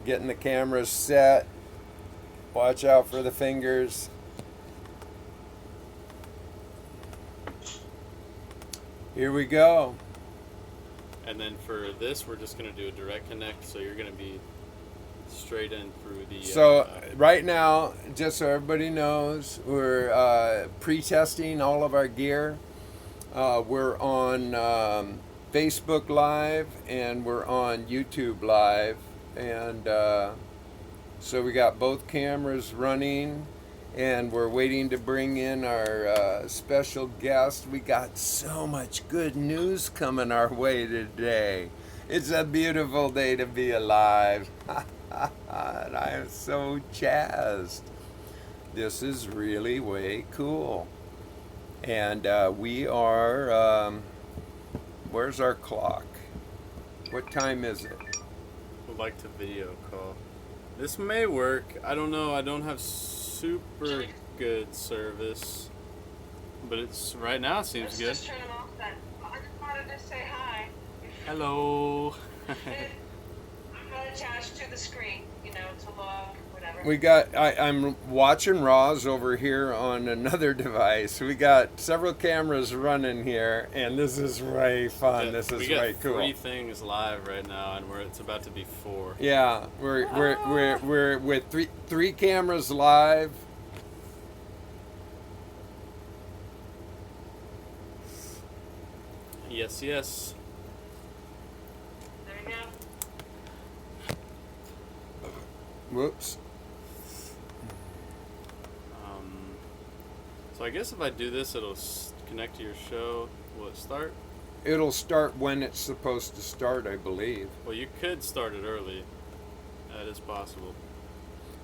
Getting the cameras set. Watch out for the fingers. Here we go. And then for this, we're just going to do a direct connect, so you're going to be straight in through the... So right now, just so everybody knows, we're pre-testing all of our gear. We're on Facebook Live and we're on YouTube Live. And so we got both cameras running. And we're waiting to bring in our special guest. We got so much good news coming our way today. It's a beautiful day to be alive. And I am so jazzed. This is really way cool. And we are, where's our clock? What time is it? Would like to video call. This may work. I don't know. I don't have super good service, but it's right now it seems good. Just turn them off then. I just wanted to say hi. Hello. I'm not attached to the screen, you know, to log, whatever. We got, I'm watching Roz over here on another device. We got several cameras running here, and this is way fun. Yeah, this is we way got cool. 3 things live right now, and it's about to be 4. Yeah, we're with three cameras live. Yes, yes. There you go. Whoops. So I guess if I do this, it'll connect to your show. Will it start? It'll start when it's supposed to start, I believe. Well, you could start it early. That is possible.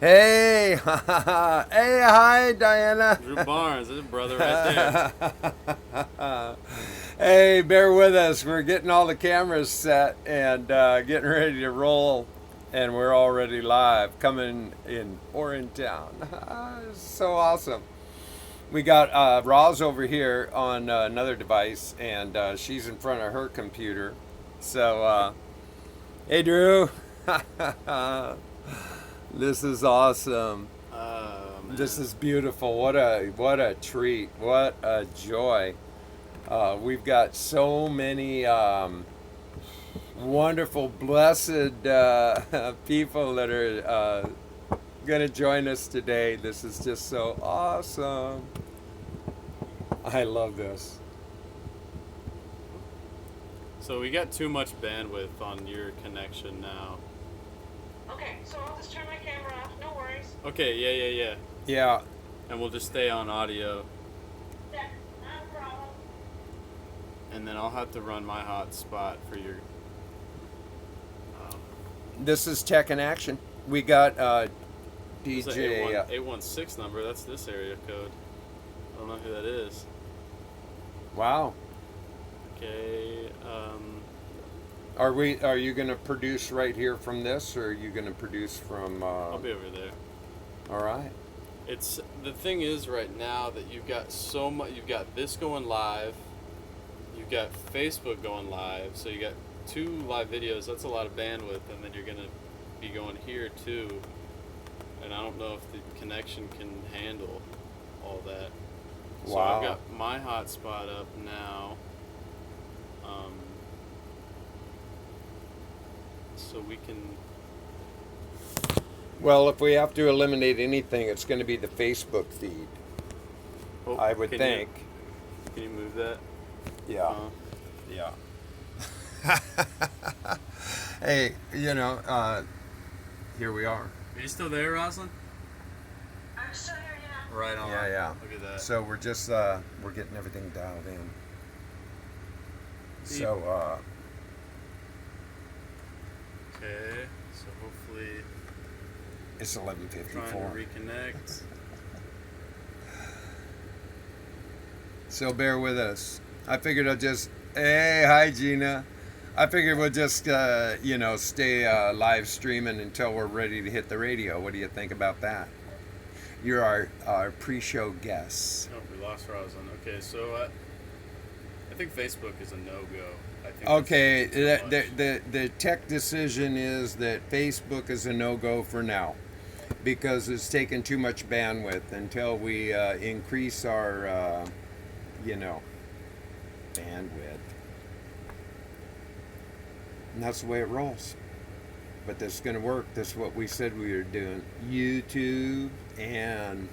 Hey, hey, hi, Diana. Drew Barnes, this is brother right there. Hey, bear with us. We're getting all the cameras set and getting ready to roll, and we're already live, coming in ORIN town. So awesome. We got Roz over here on another device, and she's in front of her computer. So, hey, Drew. This is awesome. This is beautiful. What a treat. What a joy. We've got so many wonderful, blessed people that are going to join us today. This is just so awesome. I love this. So we got too much bandwidth on your connection now. Okay, so I'll just turn my camera off. No worries. Okay, yeah. Yeah. And we'll just stay on audio. Yeah, not a problem. And then I'll have to run my hotspot for your... This is Tech in Action. We got It's an DJ. 816 number. That's this area code. I don't know who that is. Wow. Okay. Are you going to produce right here from this, or are you going to produce from? I'll be over there. All right. It's the thing is right now that you've got so much. You've got this going live. You've got Facebook going live. So you got 2 live videos. That's a lot of bandwidth, and then you're gonna be going here too. And I don't know if the connection can handle all that. So Wow. I've got my hotspot up now. So we can... Well, if we have to eliminate anything, it's going to be the Facebook feed. Oh, I would can think. Can you move that? Yeah. Yeah. Hey, here we are. Are you still there, Roslynn? I'm still here, yeah. Right on. Yeah. Look at that. So we're just we're getting everything dialed in. So Okay, so hopefully it's trying 11:54. to reconnect. So bear with us. I figured I'll just, hey, hi Gina. I figured we'll just, stay live streaming until we're ready to hit the radio. What do you think about that? You're our pre-show guest. Oh, we lost Roslynn. Okay, so I think Facebook is a no-go. I think Okay, it's too much. the tech decision is that Facebook is a no-go for now because it's taken too much bandwidth until we increase our, bandwidth. And that's the way it rolls. But this is going to work. This is what we said we were doing. YouTube and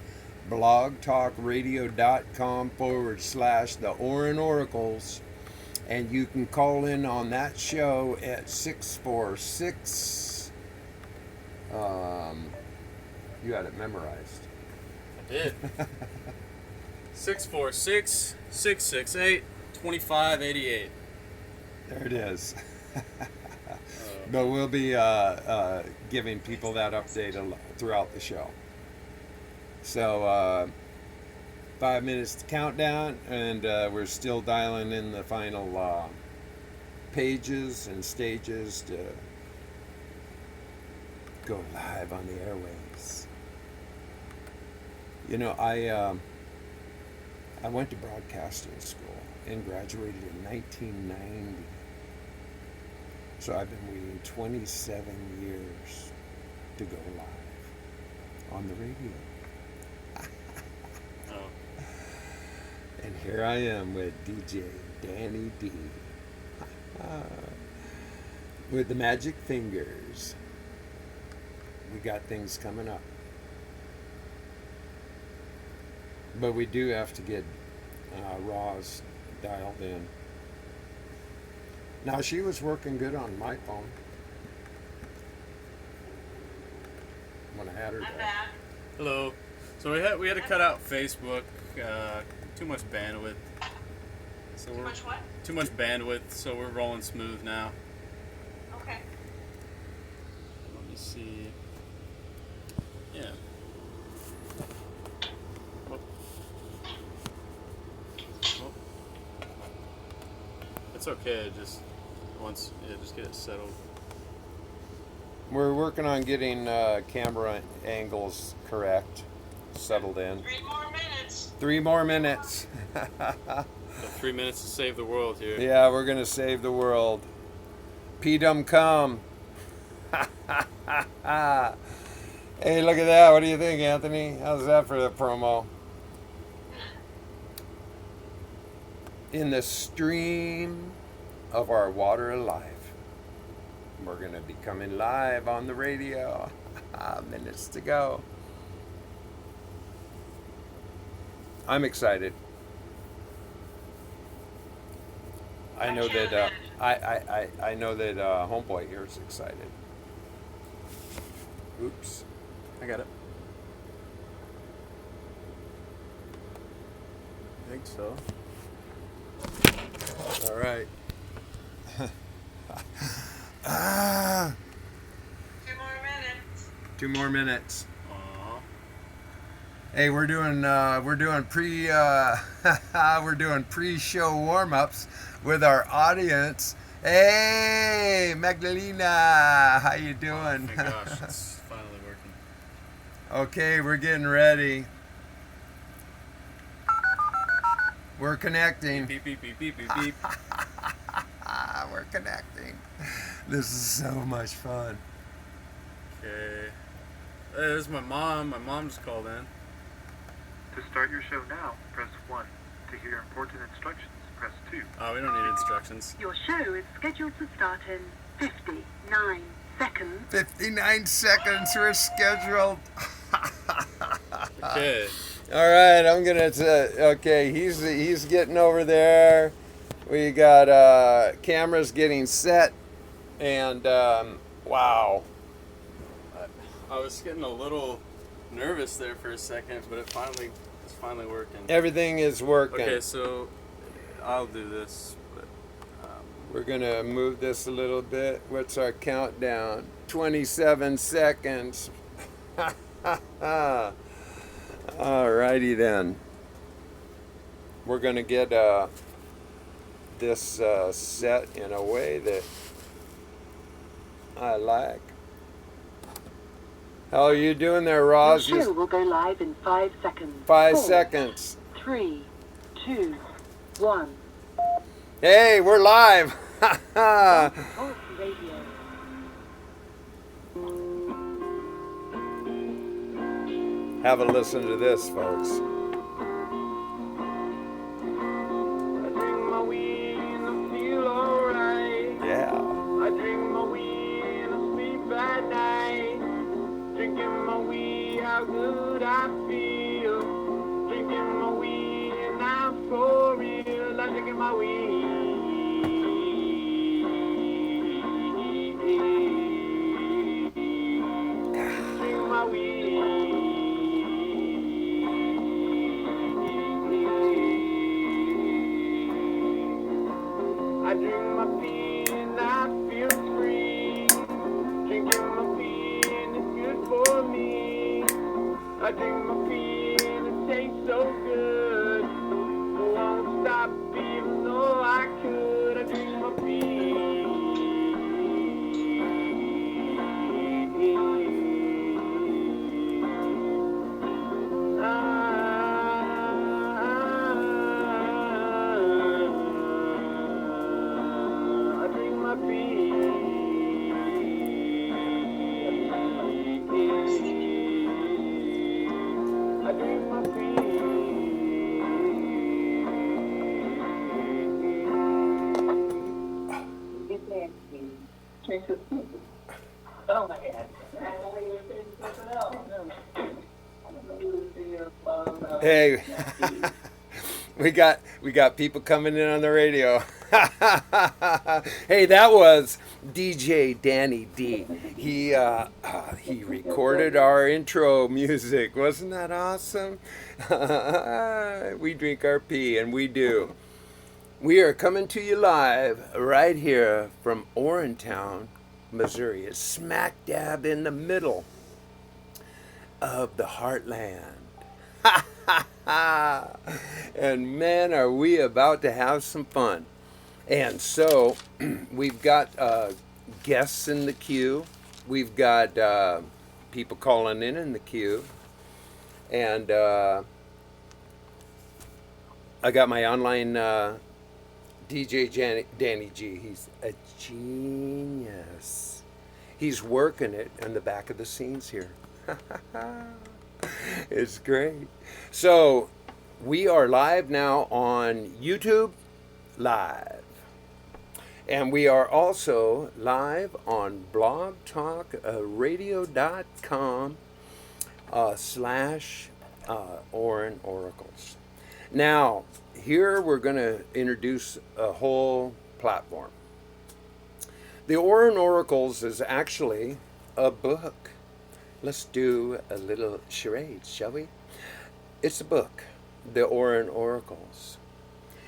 blogtalkradio.com/the ORIN Oracles. And you can call in on that show at 646. You had it memorized. I did. 646-668-2588. There it is. But we'll be giving people that update throughout the show. So 5 minutes to countdown, and we're still dialing in the final pages and stages to go live on the airwaves. You know, I went to broadcasting school and graduated in 1990. So I've been waiting 27 years to go live on the radio. Oh. And here I am with DJ Danny D. With the magic fingers. We got things coming up. But we do have to get Roz dialed in. Now, she was working good on my phone when I had her I'm there. back. Hello. So we had to cut out Facebook. Too much bandwidth. So Too much what? Too much bandwidth. So we're rolling smooth now. Okay. Let me see. Yeah. Oh. Oh. It's okay. Just get it settled. We're working on getting camera angles correct, settled in. 3 more minutes. 3 more minutes. Got 3 minutes to save the world here. Yeah, we're going to save the world. P-dum come. Hey, look at that. What do you think, Anthony? How's that for the promo? In the stream of our water alive. We're going to be coming live on the radio. Minutes to go. I'm excited. I know can't that imagine. I know that homeboy here is excited. Oops. I got it. I think so. All right. 2 more minutes. 2 more minutes. Aww. Hey, we're doing pre-show warm-ups with our audience. Hey, Magdalena, how you doing? Oh my gosh, it's finally working. Okay, we're getting ready. We're connecting. Beep, beep, beep, beep, beep, beep. We're connecting. This is so much fun. Okay. There's my mom. My mom just called in. To start your show now, press 1. To hear important instructions, press 2. Oh, we don't need instructions. Your show is scheduled to start in 59 seconds. 59 seconds we're scheduled. Okay. All right, I'm gonna. Okay, he's getting over there. We got cameras getting set, and wow. I was getting a little nervous there for a second, but it's finally working. Everything is working. Okay, so I'll do this, but We're gonna move this a little bit. What's our countdown? 27 seconds. Alrighty then. We're gonna get this set in a way that I like. How are you doing there, Your Roz? show will go live in 5 seconds. 5 4, seconds. 3, 2, 1. Hey, we're live. Talk Radio. Have a listen to this, folks. I drink my weed and I feel alright. Yeah. I drink my weed and I sleep at night. Drinking my weed, how good I feel. Drinking my weed and I'm for real. I'm drinking my weed. Drink my weed. I drink my pee and I feel free. Drinking my pee and it's good for me. I drink my pee and it tastes so good. I won't stop even though I could. I drink my pee. I drink my pee. I drink my Oh my God. Hey, we got people coming in on the radio. Hey, that was DJ Danny D. He recorded our intro music. Wasn't that awesome? We drink our pee, and we do. We are coming to you live right here from Orintown, Missouri. It's smack dab in the middle of the heartland. And man, are we about to have some fun. And so we've got guests in the queue. We've got people calling in the queue. And I got my online DJ Danny G. He's a genius. He's working it in the back of the scenes here. It's great. So we are live now on YouTube Live. And we are also live on blogtalkradio.com / ORIN Oracles. Now, here we're going to introduce a whole platform. The ORIN Oracles is actually a book. Let's do a little charade, shall we? It's a book, The ORIN Oracles.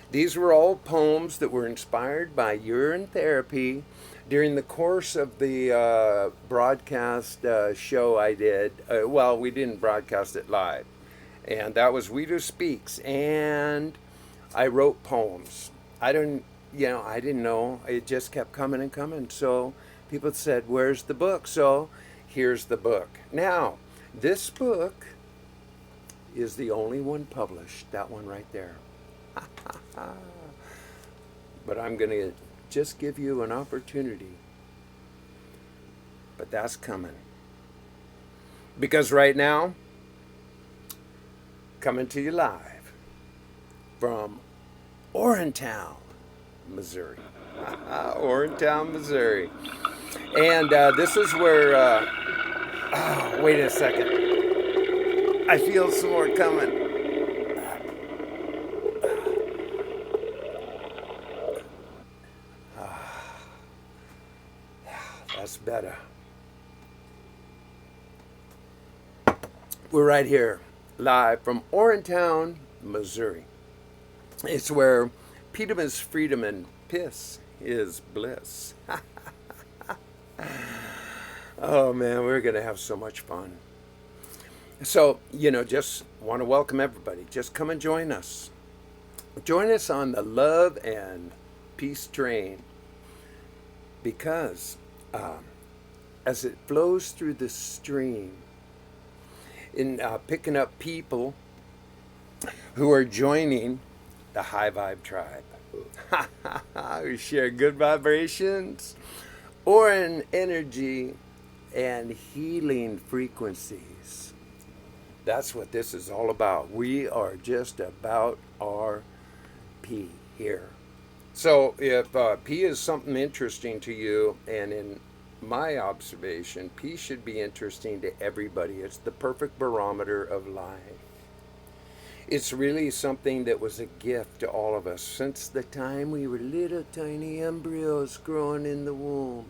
These were all poems that were inspired by Urine Therapy during the course of the broadcast show I did. Well, we didn't broadcast it live. And that was Weedu Speaks. And I wrote poems. I didn't know. It just kept coming and coming. So people said, where's the book? So here's the book. Now, this book is the only one published. That one right there. But I'm going to just give you an opportunity. But that's coming. Because right now, coming to you live from Orintown, Missouri. Orintown, Missouri. And this is where, wait a second. I feel some more coming. That's better. We're right here, live from Orintown, Missouri. It's where Peter is freedom and piss is bliss. Oh man, we're going to have so much fun. So, just want to welcome everybody. Just come and join us. Join us on the love and peace train. Because as it flows through the stream, in picking up people who are joining the high vibe tribe. We share good vibrations, ORIN energy, and healing frequencies. That's what this is all about. We are just about our P here. So if P is something interesting to you, and in my observation, P should be interesting to everybody. It's the perfect barometer of life. It's really something that was a gift to all of us since the time we were little tiny embryos growing in the womb.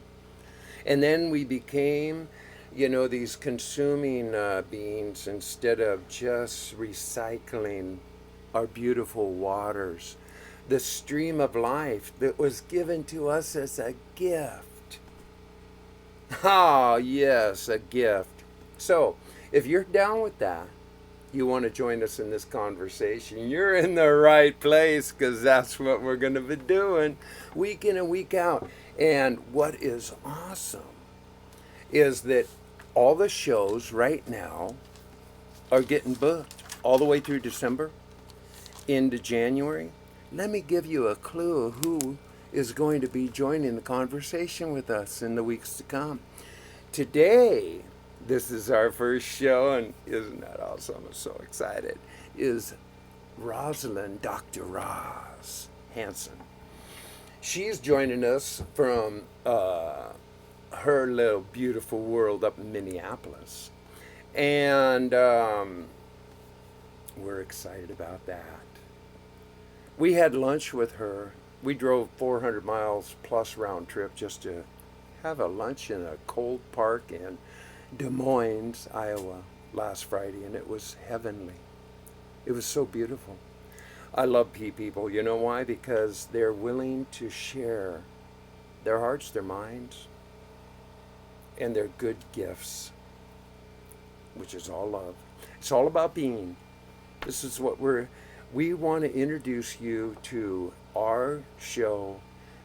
And then we became, these consuming beings instead of just recycling our beautiful waters. The stream of life that was given to us as a gift. Ah, yes, a gift. So, if you're down with that, you want to join us in this conversation, you're in the right place, because that's what we're going to be doing week in and week out. And what is awesome is that all the shows right now are getting booked all the way through December into January. Let me give you a clue of who is going to be joining the conversation with us in the weeks to come. Today, this is our first show, and isn't that awesome? I'm so excited. Is Roslynn, Dr. Roz Hansen. She's joining us from her little beautiful world up in Minneapolis. And we're excited about that. We had lunch with her. We drove 400 miles plus round trip just to have a lunch in a cold park in Des Moines, Iowa, last Friday, and it was heavenly. It was so beautiful. I love people. You know why? Because they're willing to share their hearts, their minds, and their good gifts, which is all love. It's all about being. This is what we want to introduce you to our show.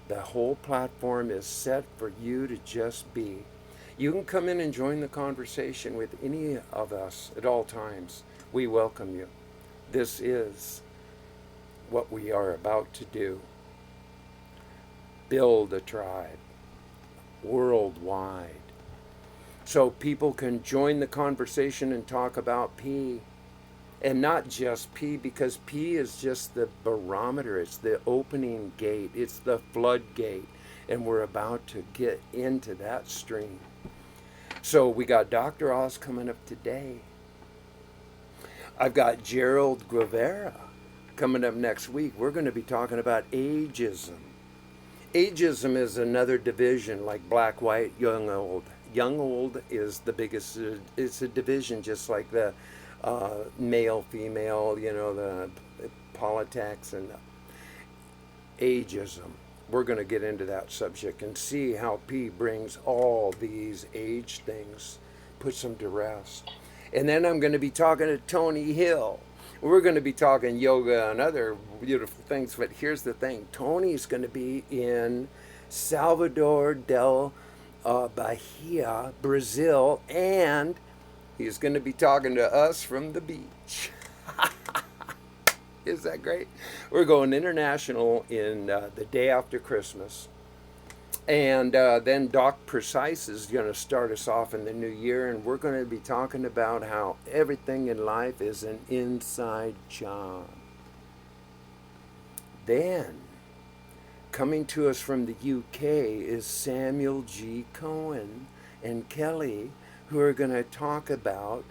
The whole platform is set for you to just be. You can come in and join the conversation with any of us at all times. We welcome you. This is what we are about to do. Build a tribe worldwide. So people can join the conversation and talk about P. And not just P, because P is just the barometer. It's the opening gate. It's the floodgate. And we're about to get into that stream. So we got Dr. Oz coming up today. I've got Gerald Guevara coming up next week. We're going to be talking about ageism. Ageism is another division like black, white, young, old. Young, old is the biggest. It's a division just like the male, female, the politics and ageism. We're going to get into that subject and see how P brings all these age things, puts them to rest. And then I'm going to be talking to Tony Hill. We're going to be talking yoga and other beautiful things. But here's the thing. Tony's going to be in Salvador del Bahia, Brazil, and he's going to be talking to us from the beach. Is that great? We're going international in the day after Christmas. And then Doc Precise is going to start us off in the new year. And we're going to be talking about how everything in life is an inside job. Then, coming to us from the UK is Samuel G. Cohen and Kelly, who are going to talk about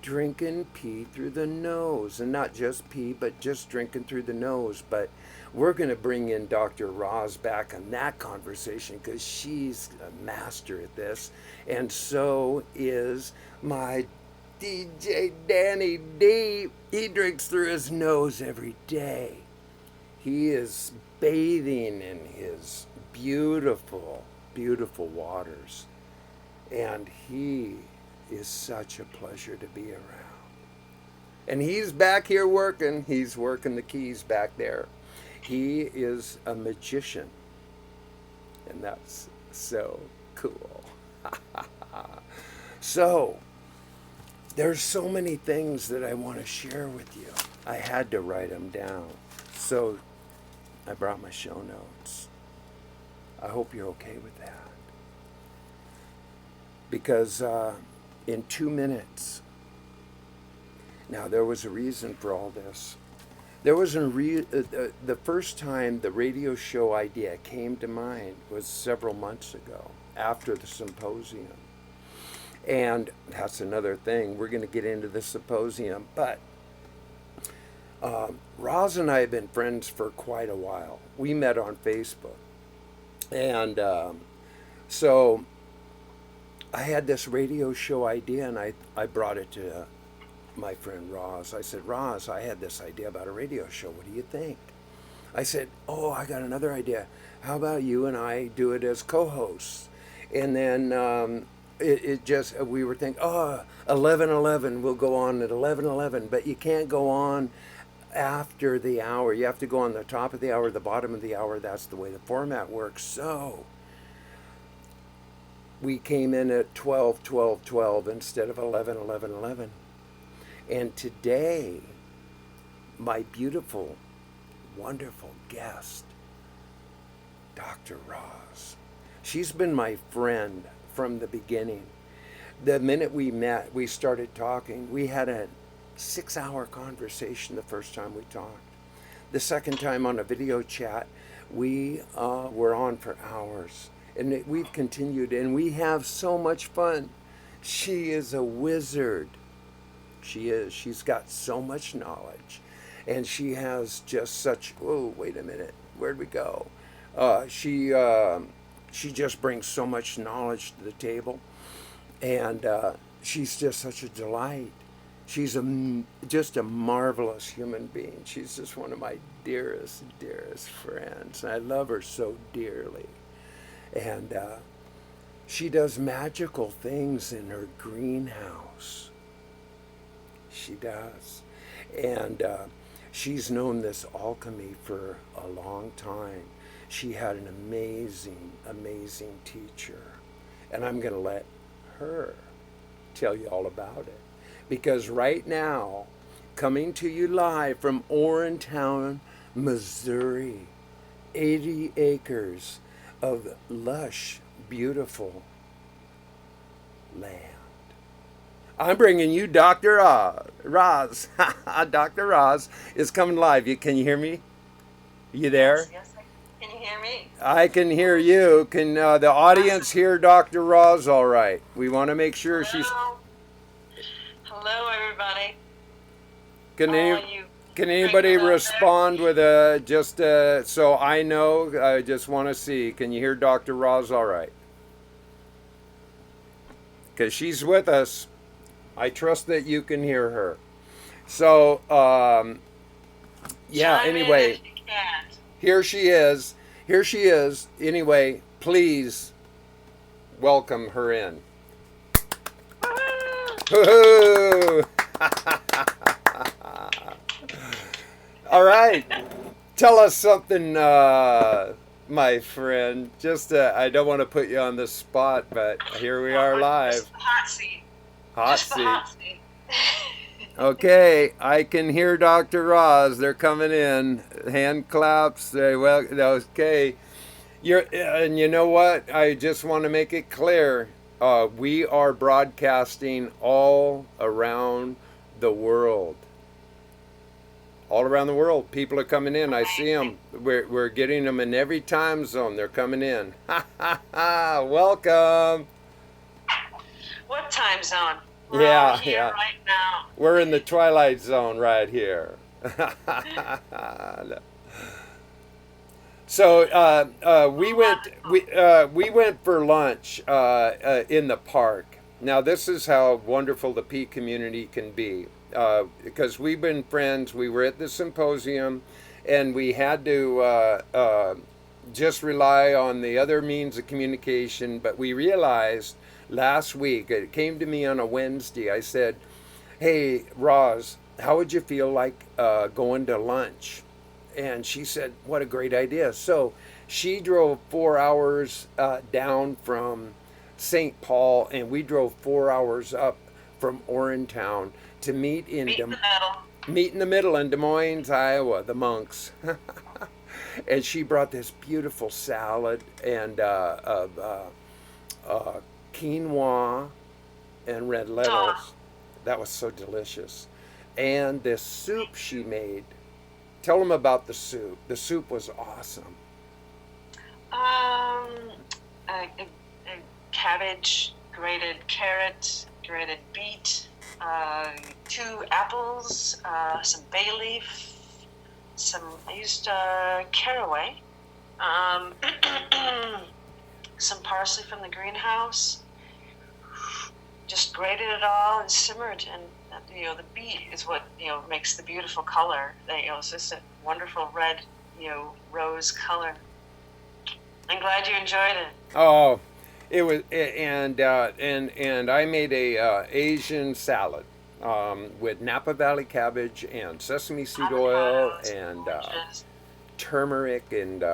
drinking pee through the nose. And not just pee, but just drinking through the nose. But we're going to bring in Dr. Roz back on that conversation because she's a master at this. And so is my DJ Danny D. He drinks through his nose every day. He is bathing in his beautiful, beautiful waters. And he is such a pleasure to be around. And he's back here working. He's working the keys back there. He is a magician. And that's so cool. So, there's so many things that I want to share with you. I had to write them down. So, I brought my show notes. I hope you're okay with that. Because in 2 minutes, now there was a reason for all this. There was the first time the radio show idea came to mind was several months ago after the symposium. And that's another thing. We're going to get into the symposium. But Roz and I have been friends for quite a while. We met on Facebook. And so I had this radio show idea, and I brought it to my friend Roz. I said, Roz, I had this idea about a radio show. What do you think? I said, oh, I got another idea. How about you and I do it as co-hosts? And then we were thinking, 11:11, we'll go on at 11:11, but you can't go on after the hour. You have to go on the top of the hour, the bottom of the hour. That's the way the format works. So we came in at 12:12:12 instead of 11:11:11. And today, my beautiful, wonderful guest, Dr. Roz, she's been my friend from the beginning. The minute we met, we started talking. We had a 6-hour conversation the first time we talked. The second time on a video chat, we were on for hours. And we've continued, and we have so much fun. She is a wizard. She is. She's got so much knowledge. And she has just such, oh, wait a minute, where'd we go? She just brings so much knowledge to the table. And she's just such a delight. She's just a marvelous human being. She's just one of my dearest, dearest friends. I love her so dearly. And she does magical things in her greenhouse. She does. And she's known this alchemy for a long time. She had an amazing, amazing teacher. And I'm going to let her tell you all about it. Because right now, coming to you live from Oriontown, Missouri, 80 acres of lush, beautiful land. I'm bringing you Dr. Roz. Dr. Roz is coming live. Can you hear me? You there? Yes, can you hear me? I can hear you. Can the audience hear Dr. Roz all right? We want to make sure she's... Hello, everybody. Can anybody respond with so I know, I just want to see, can you hear Dr. Roz all right? Because she's with us. I trust that you can hear her. So, yeah, anyway, here she is. Here she is. Anyway, please welcome her in. Woo-hoo! All right. Tell us something, my friend. Just, I don't want to put you on the spot, but here we are live. Hot seat. Hot seat. Okay, I can hear Dr. Roz. They're coming in. Hand claps. Okay. And you know what? I just want to make it clear. We are broadcasting all around the world. All around the world, people are coming in. I see them. We're getting them in every time zone. They're coming in. Welcome. What time zone? We're here right now. We're in the twilight zone right here. So we went for lunch in the park. Now this is how wonderful the P community can be. Because we've been friends, we were at the symposium, and we had to just rely on the other means of communication, but we realized last week, it came to me on a Wednesday, I said, hey, Roz, how would you feel like going to lunch? And she said, what a great idea. So she drove 4 hours down from St. Paul, and we drove 4 hours up from Oriontown to meet in the middle in Des Moines, Iowa, the monks. And she brought this beautiful salad and quinoa and red lentils. That was so delicious. And this soup she made. Tell them about the soup. The soup was awesome. A cabbage, grated carrot, grated beet, 2 apples, some bay leaf, I used caraway, some parsley from the greenhouse. Just grated it all and simmered, and the beet is what makes the beautiful color. It's just a wonderful red, rose color. I'm glad you enjoyed it. Oh, it was, and I made a Asian salad with Napa Valley cabbage and sesame seed oil and turmeric and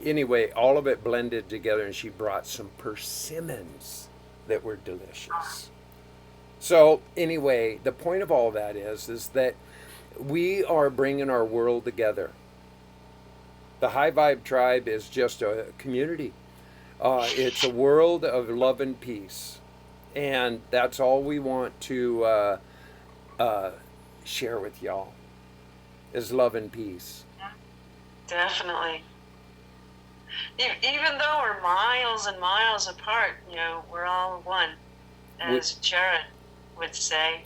anyway, all of it blended together. And she brought some persimmons that were delicious. So anyway, the point of all that is that we are bringing our world together. The High Vibe Tribe is just a community. It's a world of love and peace. And that's all we want to share with y'all is love and peace. Definitely. Even though we're miles and miles apart, we're all one. As Jared would say,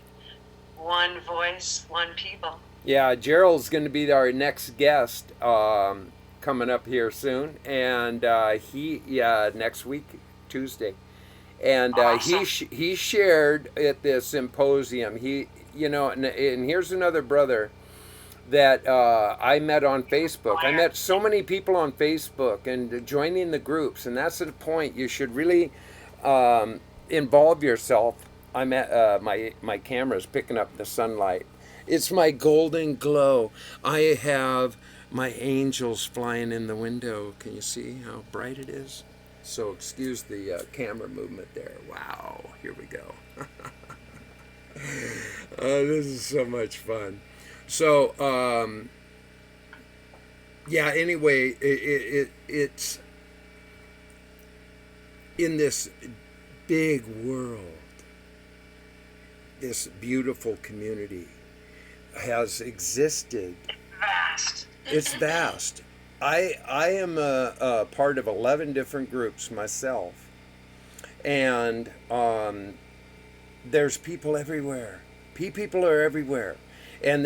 one voice, one people. Yeah, Gerald's going to be our next guest coming up here soon, and next week, Tuesday, and awesome. he shared at the symposium. And here's another brother that I met on Facebook. I met so many people on Facebook and joining the groups, and that's the point. You should really involve yourself. I'm at my camera's picking up the sunlight. It's my golden glow. I have my angels flying in the window. Can you see how bright it is? So excuse the camera movement there. Wow, here we go. This is so much fun. So anyway, it's in this big world. This beautiful community has existed. Vast. It's vast. I am a part of 11 different groups myself, and there's people everywhere. People are everywhere, and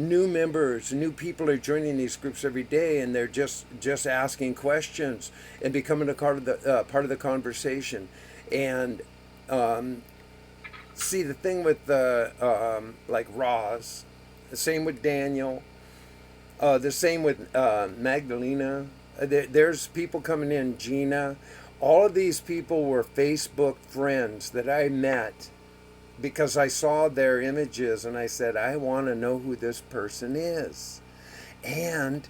new members, new people are joining these groups every day, and they're just asking questions and becoming a part of the conversation, and see the thing with like Roz, the same with Daniel. The same with Magdalena. There's people coming in, Gina. All of these people were Facebook friends that I met because I saw their images and I said, I want to know who this person is. And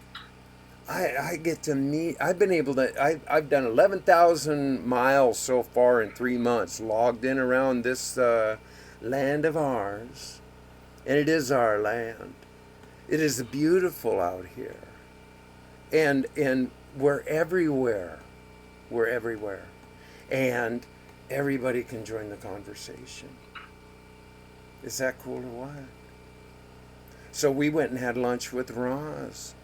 I get to meet, I've done 11,000 miles so far in 3 months, logged in around this land of ours. And it is our land. It is beautiful out here, and we're everywhere. We're everywhere, and everybody can join the conversation. Is that cool or what? So we went and had lunch with Roz.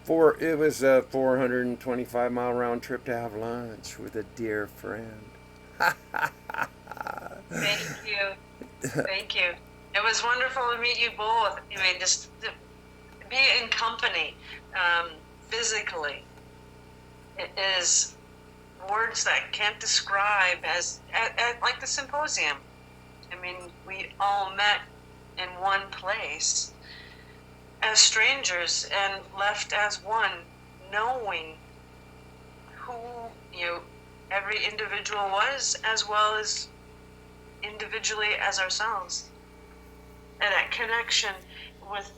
It was a 425-mile round trip to have lunch with a dear friend. Thank you. Thank you. It was wonderful to meet you both. Just to be in company, physically. It is words that can't describe like the symposium. We all met in one place as strangers and left as one, knowing who every individual was, as well as individually as ourselves. And that connection with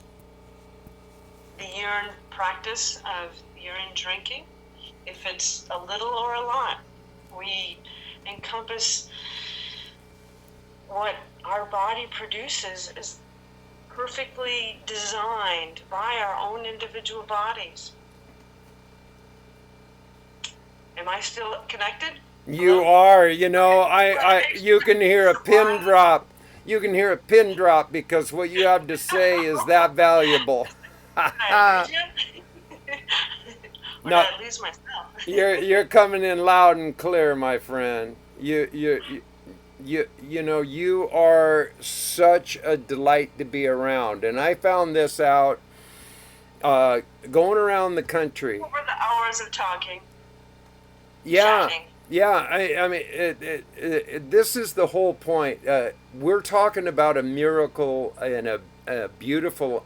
the urine practice of urine drinking, if it's a little or a lot, we encompass what our body produces is perfectly designed by our own individual bodies. Am I still connected? You Hello? are, you can hear a pin drop. You can hear a pin drop because what you have to say is that valuable. Did I lose you? Or No, did I lose myself? you're coming in loud and clear, my friend. You are such a delight to be around, and I found this out going around the country. What were the hours of talking? Yeah, Chatting? yeah. I mean, this is the whole point. We're talking about a miracle and a beautiful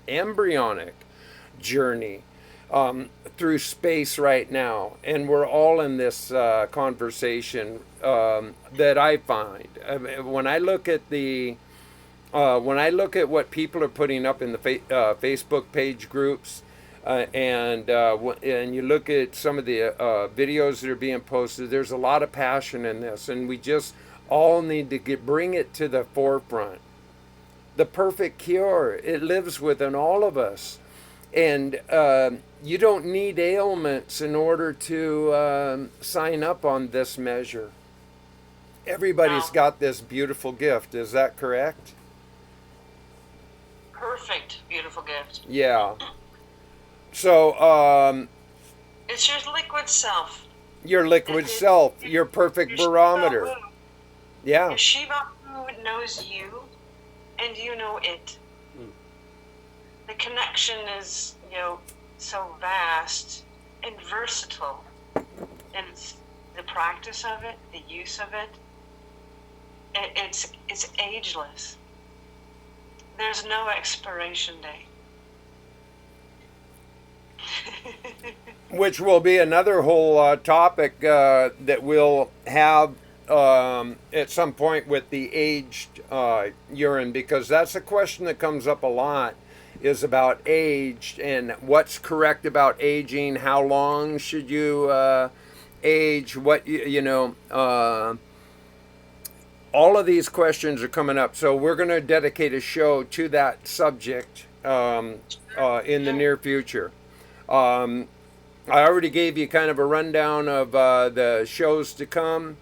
embryonic journey through space right now, and we're all in this conversation that I find. When I look at what people are putting up in the Facebook page groups. And you look at some of the videos that are being posted, there's a lot of passion in this, and we just all need to bring it to the forefront. The perfect cure, it lives within all of us. And you don't need ailments in order to sign up on this measure. Everybody's got this beautiful gift, is that correct? Perfect, beautiful gift. Yeah. So, It's your liquid self. your liquid self, your perfect barometer. Your Yeah. SHIVAMBU knows you, and you know it. The connection is, so vast and versatile. And it's the practice of it, the use of it, it's ageless. There's no expiration date. Which will be another whole topic that we'll have at some point with the aged urine, because that's a question that comes up a lot, is about age and what's correct about aging. How long should you age? What all of these questions are coming up, so we're going to dedicate a show to that subject in the near future. I already gave you kind of a rundown of the shows to come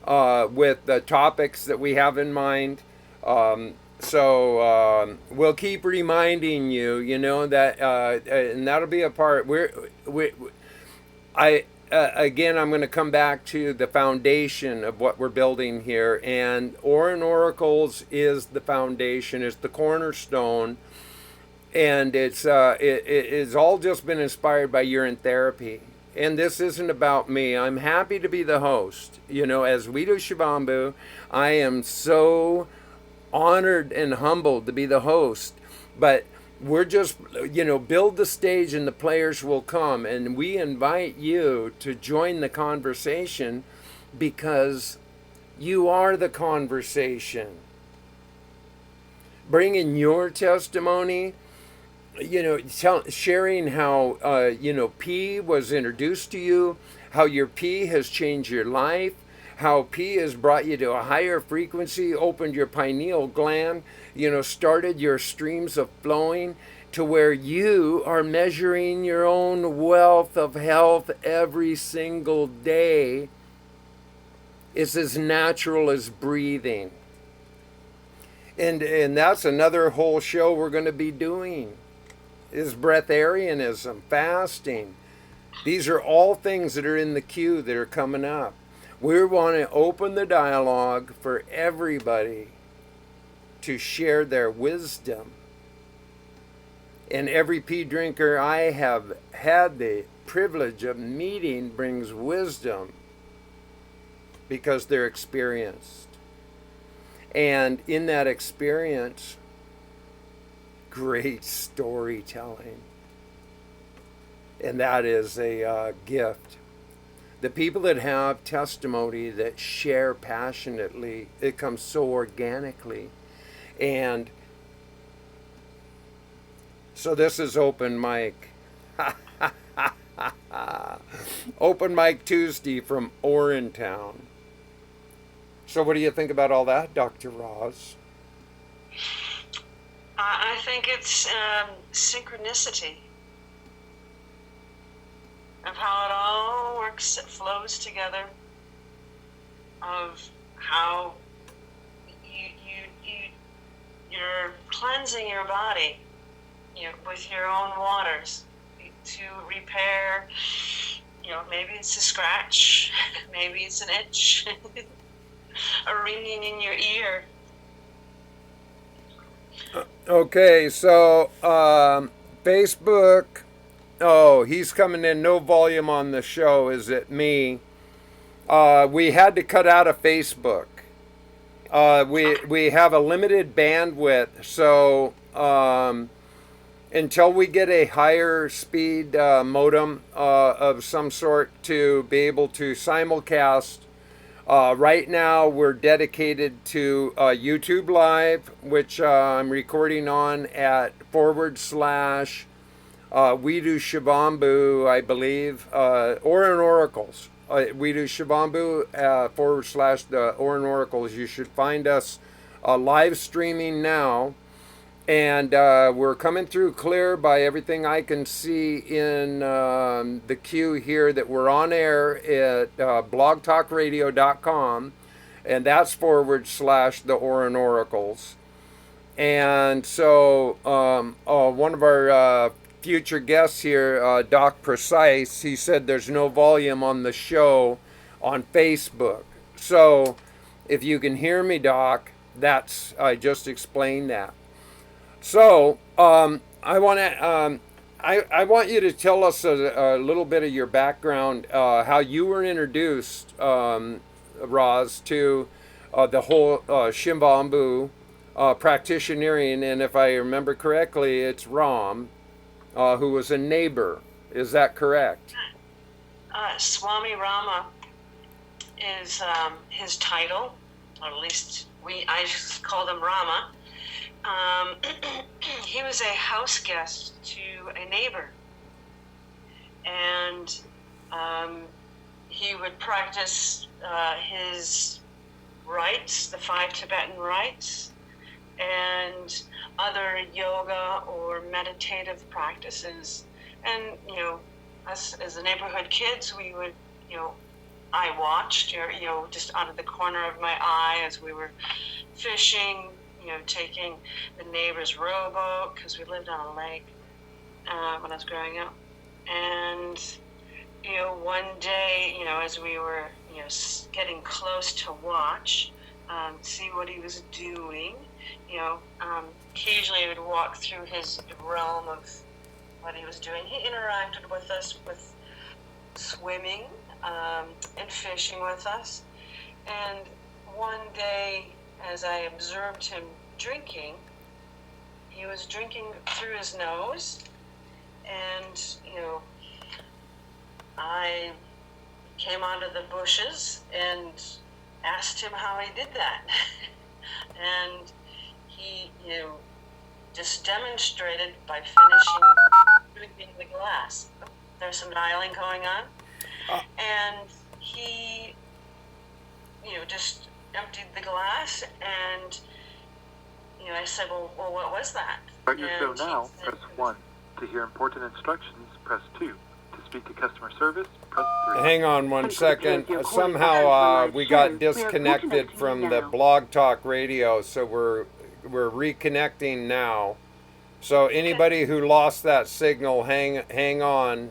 with the topics that we have in mind. So we'll keep reminding you, that, and that'll be a part. Again, I'm going to come back to the foundation of what we're building here, and ORIN Oracles is the foundation, is the cornerstone. And it's all just been inspired by Urine Therapy. And this isn't about me. I'm happy to be the host. As Weedu SHIVAMBU, I am so honored and humbled to be the host. But we're just, build the stage and the players will come. And we invite you to join the conversation because you are the conversation. Bring in your testimony. Sharing how, P was introduced to you, how your P has changed your life, how P has brought you to a higher frequency, opened your pineal gland, started your streams of flowing to where you are measuring your own wealth of health every single day. It's as natural as breathing. And that's another whole show we're going to be doing. Is breatharianism, fasting. These are all things that are in the queue that are coming up. We want to open the dialogue for everybody to share their wisdom. And every pea drinker I have had the privilege of meeting brings wisdom because they're experienced. And in that experience, great storytelling. And that is a gift. The people that have testimony, that share passionately, it comes so organically. And so this is open mic. Open mic Tuesday from Orintown. So what do you think about all that, Dr. Roz? I think it's synchronicity. of how it all works, it flows together, of how you're cleansing your body, with your own waters to repair, maybe it's a scratch, maybe it's an itch, a ringing in your ear. Okay, so Facebook. Oh, he's coming in. No volume on the show. Is it me? We had to cut out of Facebook. We have a limited bandwidth, so until we get a higher speed modem of some sort to be able to simulcast. Right now, we're dedicated to YouTube Live, which I'm recording on at / Weedu SHIVAMBU, I believe, ORIN Oracles. Weedu SHIVAMBU / the ORIN Oracles. You should find us live streaming now. And we're coming through clear by everything I can see in the queue here that we're on air at blogtalkradio.com, and that's / the ORIN Oracles. And so one of our future guests here, Doc Precise, he said there's no volume on the show on Facebook. So if you can hear me, Doc, I just explained that. So I want you to tell us a little bit of your background, how you were introduced, Roz, to the whole SHIVAMBU practitionering, and if I remember correctly, it's Ram, who was a neighbor. Is that correct? Swami Rama is his title, or at least I just called him Rama. He was a house guest to a neighbor, and he would practice his rites, the 5 Tibetan rites, and other yoga or meditative practices. And us as the neighborhood kids, we would, I watched, just out of the corner of my eye as we were fishing, taking the neighbor's rowboat, because we lived on a lake when I was growing up. And, one day, as we were, getting close to watch, see what he was doing, occasionally I would walk through his realm of what he was doing. He interacted with us with swimming and fishing with us. And one day, as I observed him drinking, he was drinking through his nose, and I came out of the bushes and asked him how he did that. And he just demonstrated by finishing drinking the glass. There's some dialing going on. And he just emptied the glass, and I said, well, what was that? Start your show now, press 1. To hear important instructions, press 2. To speak to customer service, press 3. Hang on one second. Somehow we got disconnected from the Blog Talk Radio, so we're reconnecting now. So anybody who lost that signal, hang on.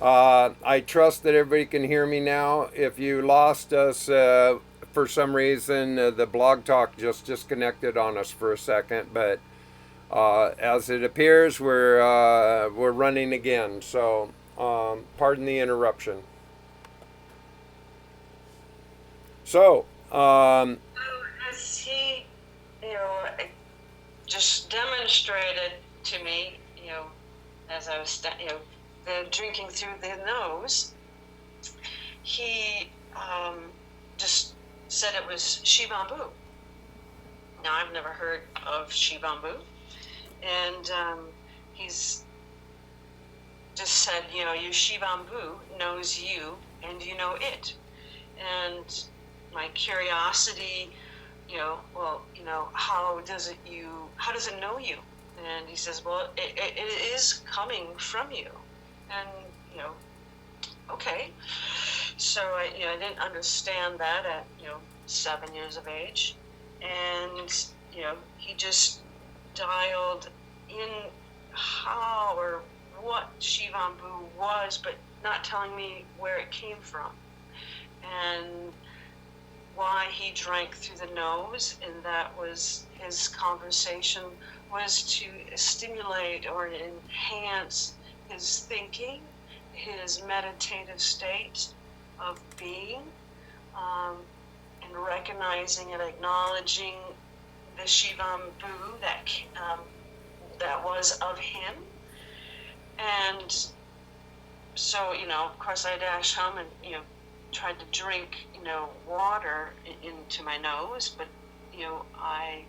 I trust that everybody can hear me now. If you lost us for some reason, the Blog Talk just disconnected on us for a second, but as it appears, we're running again. So pardon the interruption. So as he just demonstrated to me, as I was the drinking through the nose, he just said it was SHIVAMBU. Now, I've never heard of SHIVAMBU, and he's just said, you SHIVAMBU knows you and you know it. And my curiosity, how does it know you? And he says, well, it is coming from you. And, okay. So I didn't understand that at, 7 years of age. And, he just dialed in how or what SHIVAMBU was, but not telling me where it came from. And why he drank through the nose, and that was his conversation, was to stimulate or enhance his thinking, his meditative state of being, and recognizing and acknowledging the SHIVAMBU that was of him. And so, of course, I dashed home and, tried to drink, water into my nose, but, I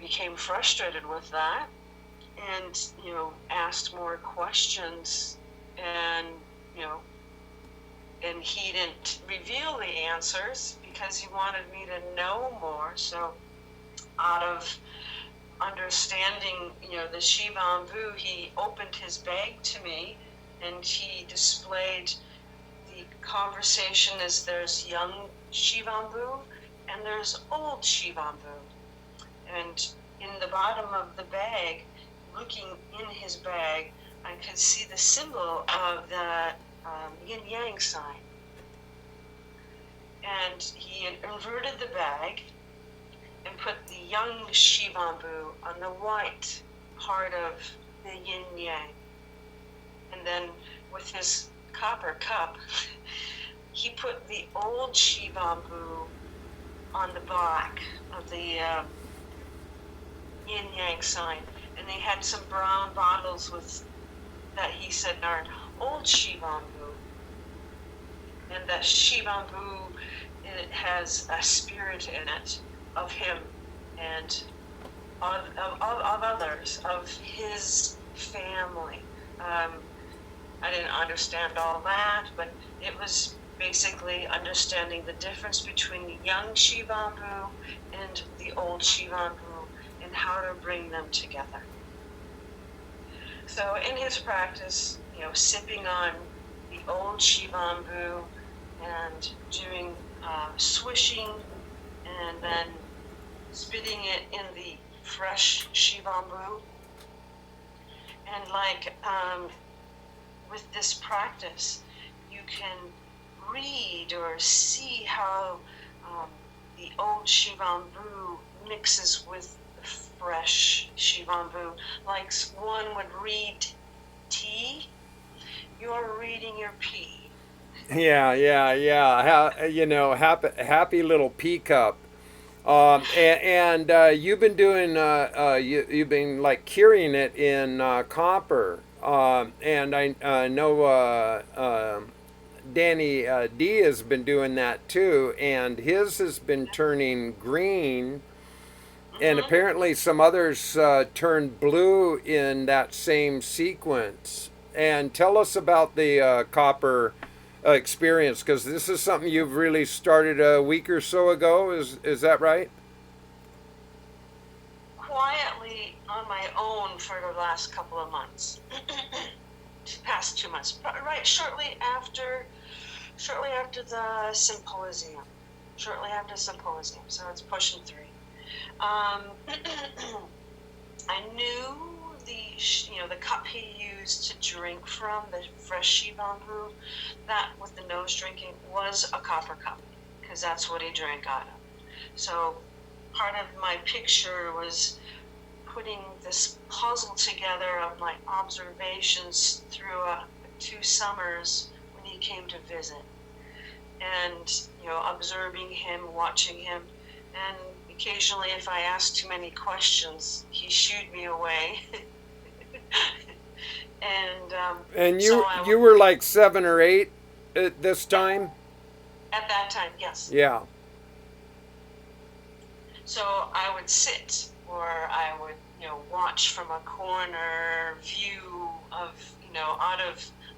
became frustrated with that and, asked more questions, and, and he didn't reveal the answers because he wanted me to know more. So out of understanding, the SHIVAMBU, he opened his bag to me and he displayed the conversation as there's young SHIVAMBU and there's old SHIVAMBU. And in the bottom of the bag, looking in his bag, I could see the symbol of the yin-yang sign. And he had inverted the bag and put the young SHIVAMBU on the white part of the yin-yang. And then with his copper cup, he put the old SHIVAMBU on the back of the yin-yang sign. And they had some brown bottles with that he said are old SHIVAMBU. And that SHIVAMBU, it has a spirit in it of him and of others, of his family. I didn't understand all that, but it was basically understanding the difference between the young SHIVAMBU and the old SHIVAMBU and how to bring them together. So in his practice, sipping on the old SHIVAMBU and doing swishing and then spitting it in the fresh SHIVAMBU. And with this practice, you can read or see how the old SHIVAMBU mixes with the fresh SHIVAMBU. Like one would read tea, you're reading your pee. Yeah. Happy little pea cup. And you've been doing, you've been like curing it in copper. And I know Danny D has been doing that too, and his has been turning green. And apparently some others turned blue in that same sequence. And tell us about the copper experience, because this is something you've really started a week or so ago. Is that right? Quietly on my own for the last couple of months, past 2 months, right shortly after the symposium. So it's pushing 3. I knew the cup he used to drink from, the fresh SHIVAMBU, that with the nose drinking was a copper cup, because that's what he drank out of. So part of my picture was putting this puzzle together of my observations through 2 summers when he came to visit, and observing him, watching him, and occasionally if I asked too many questions, he shooed me away. And you were like 7 or 8 at this time? At that time, yes. Yeah. So I would sit, or I would, watch from a corner view of,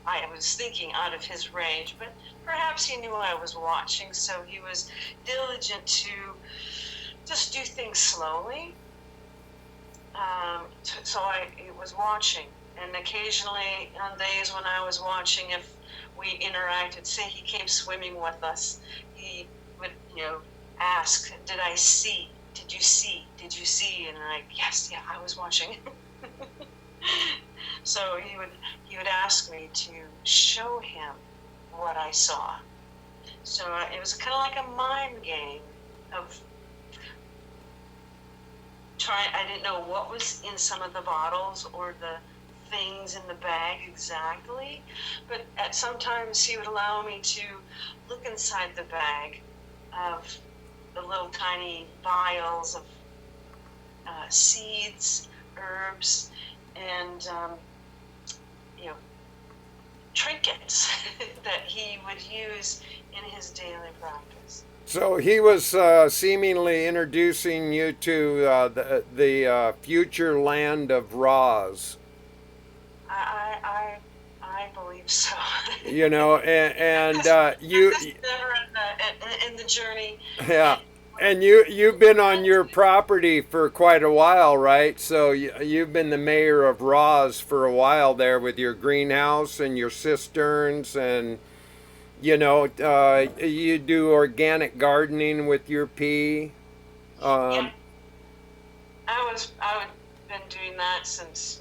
I was thinking out of his range, but perhaps he knew I was watching, so he was diligent to just do things slowly. So I was watching, And occasionally on days when I was watching, if we interacted, say he came swimming with us, he would, ask, did I see? Did you see? Did you see? And I'm like, yes, yeah, I was watching. So he would ask me to show him what I saw. So it was kind of like a mind game of I didn't know what was in some of the bottles or the things in the bag exactly, but sometimes he would allow me to look inside the bag of the little tiny vials of seeds, herbs, and trinkets that he would use in his daily practice. So he was seemingly introducing you to the future land of Roz. I believe so. You know, and you never in the journey. Yeah, and you've been on your property for quite a while, right? So you've been the mayor of Roz for a while there with your greenhouse and your cisterns, and you do organic gardening with your pea. Yeah. I've been doing that since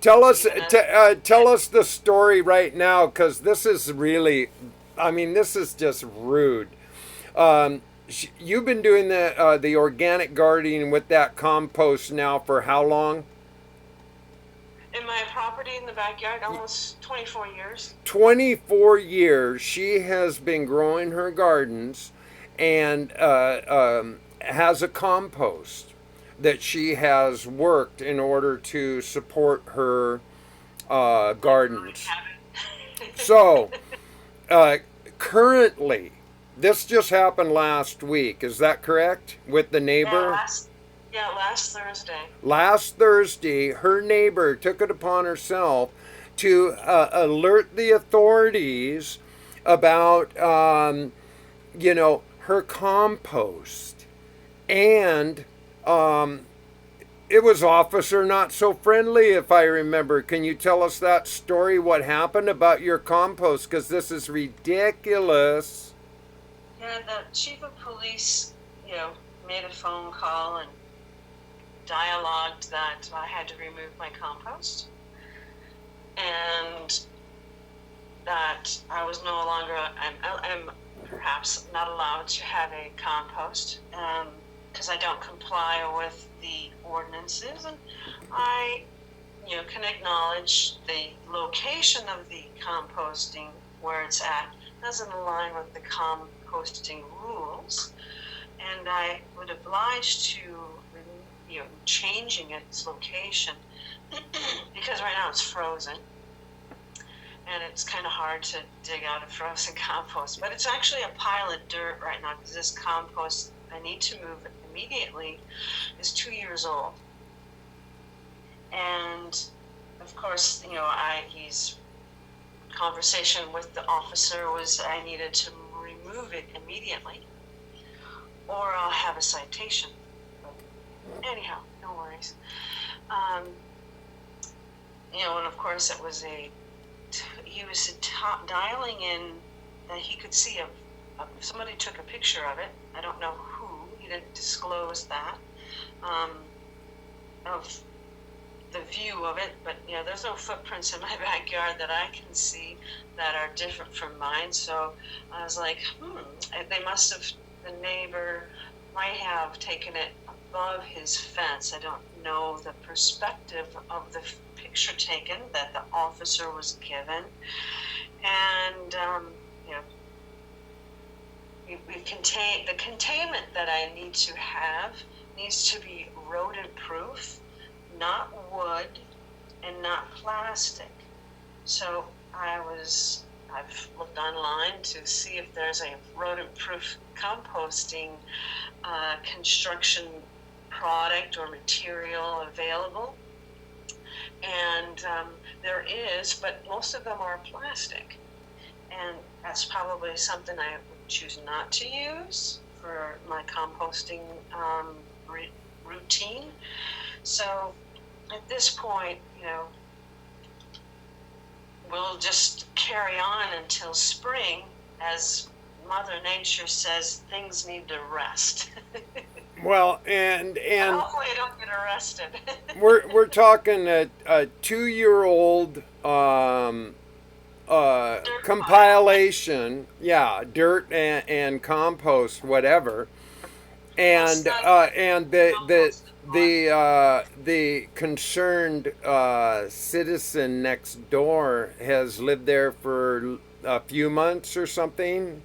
Tell us the story right now, because this is really, this is just rude. You've been doing the organic gardening with that compost now for how long? In my property in the backyard, almost 24 years. 24 years she has been growing her gardens and has a compost that she has worked in order to support her gardens. So, currently, this just happened last week, is that correct? With the neighbor? Last Thursday. Last Thursday, her neighbor took it upon herself to alert the authorities about, her compost. And it was officer not so friendly, if I remember. Can you tell us that story, what happened about your compost? Because this is ridiculous. Yeah, the chief of police, made a phone call and dialogued that I had to remove my compost and that I was no longer, I'm perhaps not allowed to have a compost because I don't comply with the ordinances, and I can acknowledge the location of the composting where it's at doesn't align with the composting rules, and I would oblige to changing its location because right now it's frozen and it's kind of hard to dig out a frozen compost, but it's actually a pile of dirt right now because this compost, I need to move it immediately, is 2 years old. And of course, his conversation with the officer was I needed to remove it immediately or I'll have a citation. Anyhow, no worries. And of course it was he was dialing in that he could see somebody took a picture of it. I don't know who, he didn't disclose that, of the view of it, but there's no footprints in my backyard that I can see that are different from mine. So I was like, the neighbor might have taken it above his fence. I don't know the perspective of the picture taken that the officer was given, and the containment that I need to have needs to be rodent proof, not wood and not plastic. So I've looked online to see if there's a rodent proof composting construction product or material available, and there is, but most of them are plastic, and that's probably something I would choose not to use for my composting routine. So at this point, we'll just carry on until spring. As Mother Nature says, things need to rest. Well, and hopefully I don't get arrested. we're talking a 2-year-old compilation, yeah, dirt and compost, whatever, and the concerned citizen next door has lived there for a few months or something.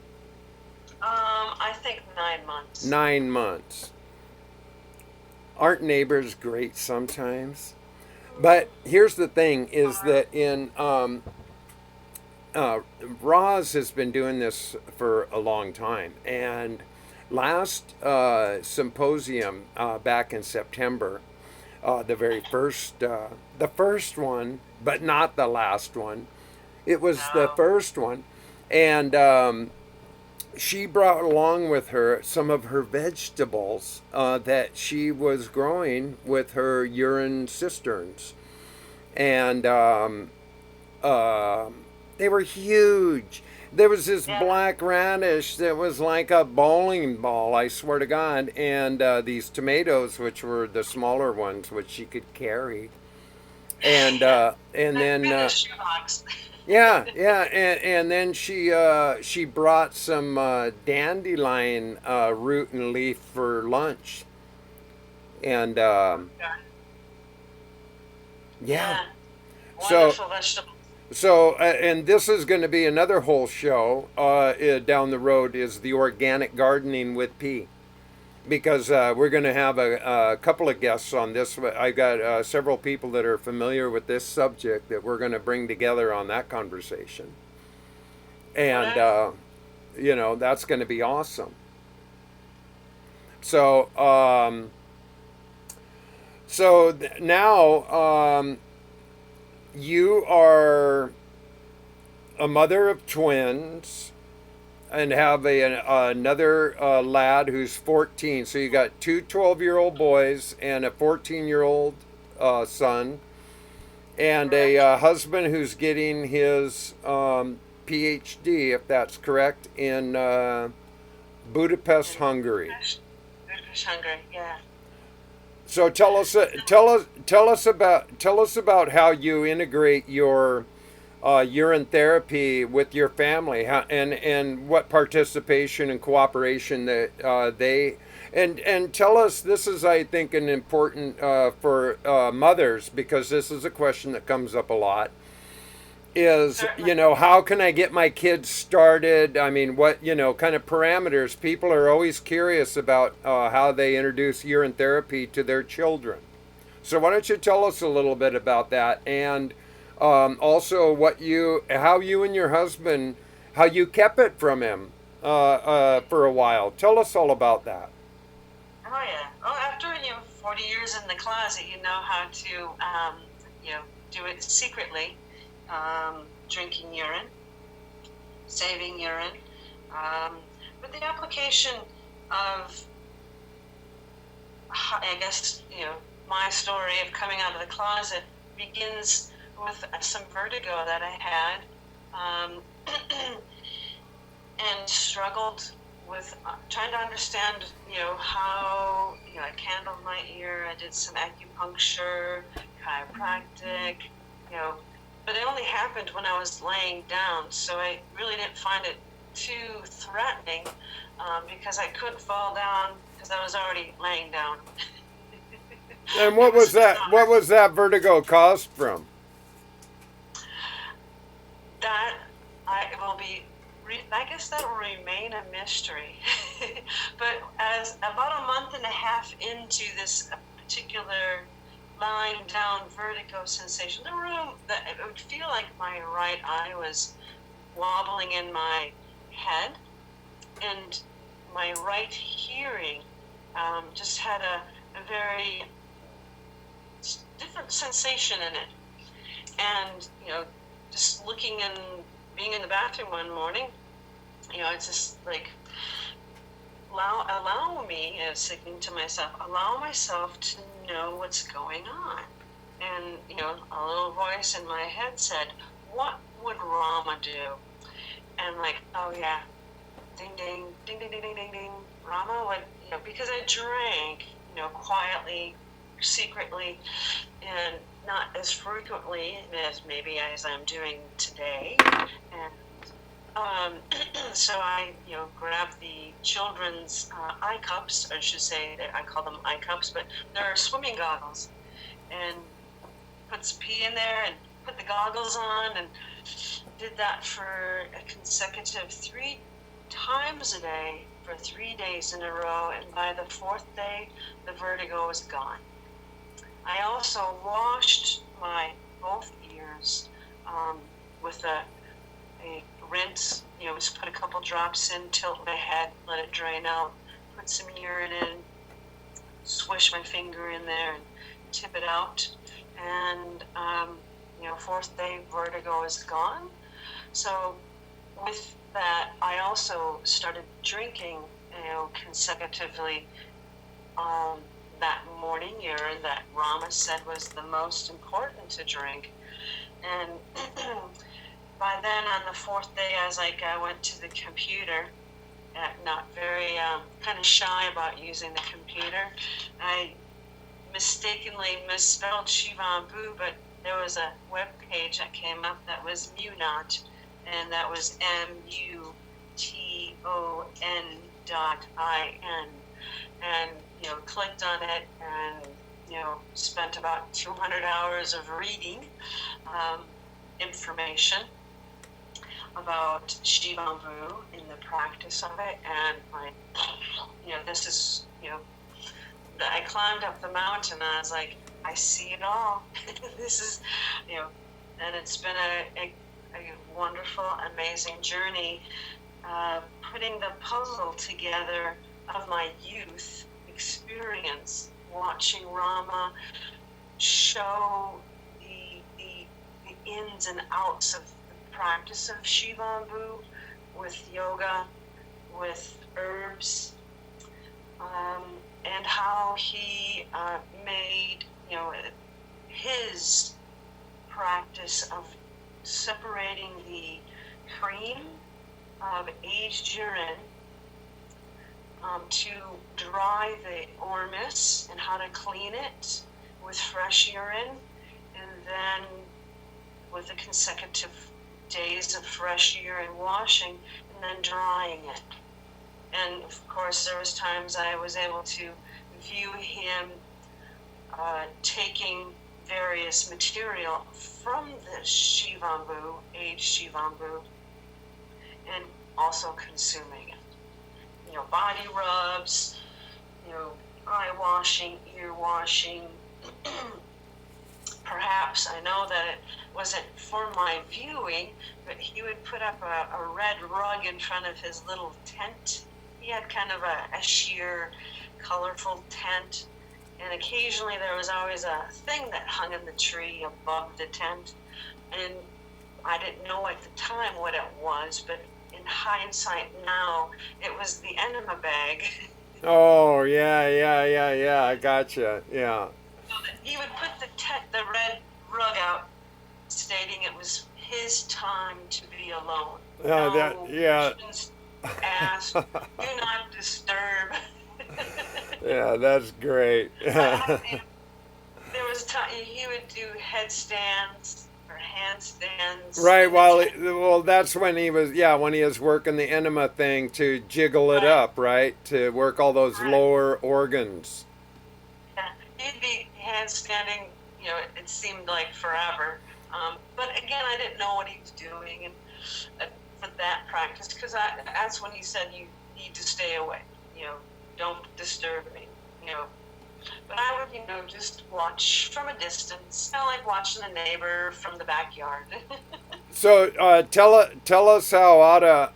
I think 9 months. 9 months. Aren't neighbors great sometimes? But here's the thing: is that in Roz has been doing this for a long time, and last symposium back in September, the very first, the first one, but not the last one. It was the first one, and she brought along with her some of her vegetables that she was growing with her urine cisterns, and they were huge. There was this black radish that was like a bowling ball, I swear to God, and these tomatoes, which were the smaller ones, which she could carry, and then and then she brought some dandelion root and leaf for lunch, and wonderful vegetables. So, and this is going to be another whole show down the road, is the organic gardening with P, because we're going to have a couple of guests on this. I got several people that are familiar with this subject that we're going to bring together on that conversation, and that's going to be awesome. So, now. You are a mother of twins and have another lad who's 14. So you got two 12-year-old boys and a 14-year-old son, and a husband who's getting his PhD, if that's correct, in Budapest, Hungary. Budapest, Hungary, yeah. So tell us about how you integrate your urine therapy with your family, and what participation and cooperation that they and tell us. This is, I think, an important for mothers, because this is a question that comes up a lot. Is, how can I get my kids started? I mean, what, kind of parameters? People are always curious about how they introduce urine therapy to their children. So why don't you tell us a little bit about that, and also how you and your husband, how you kept it from him for a while. Tell us all about that. Oh yeah. Oh, after 40 years in the closet, you know how to do it secretly. Drinking urine, saving urine, but the application of, I guess, my story of coming out of the closet begins with some vertigo that I had, and struggled with trying to understand, how, I candled my ear, I did some acupuncture, chiropractic, but it only happened when I was laying down, so I really didn't find it too threatening, because I could fall down because I was already laying down. And what was that? What was that vertigo caused from? That I guess that will remain a mystery. But as about a month and a half into this particular lying down vertigo sensation, it would feel like my right eye was wobbling in my head, and my right hearing just had a very different sensation in it. And just looking and being in the bathroom one morning, it's just like, allow me, thinking to myself, allow myself to know what's going on. And, a little voice in my head said, what would Rama do? And like, oh yeah, ding, ding, ding, ding, ding, ding, ding, ding. Rama would, because I drank, quietly, secretly, and not as frequently as maybe as I'm doing today. And so I, grabbed the children's eye cups, or I should say, I call them eye cups, but they're swimming goggles, and put some pee in there and put the goggles on, and did that for a consecutive 3 times a day for 3 days in a row, and by the 4th day, the vertigo was gone. I also washed my both ears with a rinse, just put a couple drops in, tilt my head, let it drain out, put some urine in, swish my finger in there and tip it out. And, 4th day vertigo is gone. So with that, I also started drinking, consecutively that morning urine that Rama said was the most important to drink. And by then, on the 4th day, I went to the computer, not very, kind of shy about using the computer. I mistakenly misspelled SHIVAMBU, but there was a web page that came up that was Munot, and that was MUTON.IN, and clicked on it, and spent about 200 hours of reading information about SHIVAMBU in the practice of it, and this is I climbed up the mountain, and I was like, I see it all. This is, and it's been a wonderful, amazing journey, putting the puzzle together of my youth experience, watching Rama show the ins and outs of the practice of SHIVAMBU with yoga, with herbs, and how he made, his practice of separating the cream of aged urine to dry the ormus, and how to clean it with fresh urine, and then with the consecutive days of fresh urine washing, and then drying it. And of course, there was times I was able to view him taking various material from the SHIVAMBU, aged SHIVAMBU, and also consuming it. Body rubs, eye washing, ear washing. Perhaps, I know that it wasn't for my viewing, but he would put up a red rug in front of his little tent. He had kind of a sheer, colorful tent, and occasionally there was always a thing that hung in the tree above the tent, and I didn't know at the time what it was, but in hindsight now, it was the enema bag. Oh, yeah, I gotcha, yeah. So that he would put the red rug out, stating it was his time to be alone. Questions asked, do not disturb. Yeah, that's great. There was time he would do headstands or handstands. Right, well, that's when he was working the enema thing to jiggle it up, right? To work all those lower organs. Yeah, he'd be handstanding, it seemed like forever. But again, I didn't know what he was doing, and for that practice, because that's when he said you need to stay away, don't disturb me, But I would, just watch from a distance, kind of like watching a neighbor from the backyard. So tell us how Ada,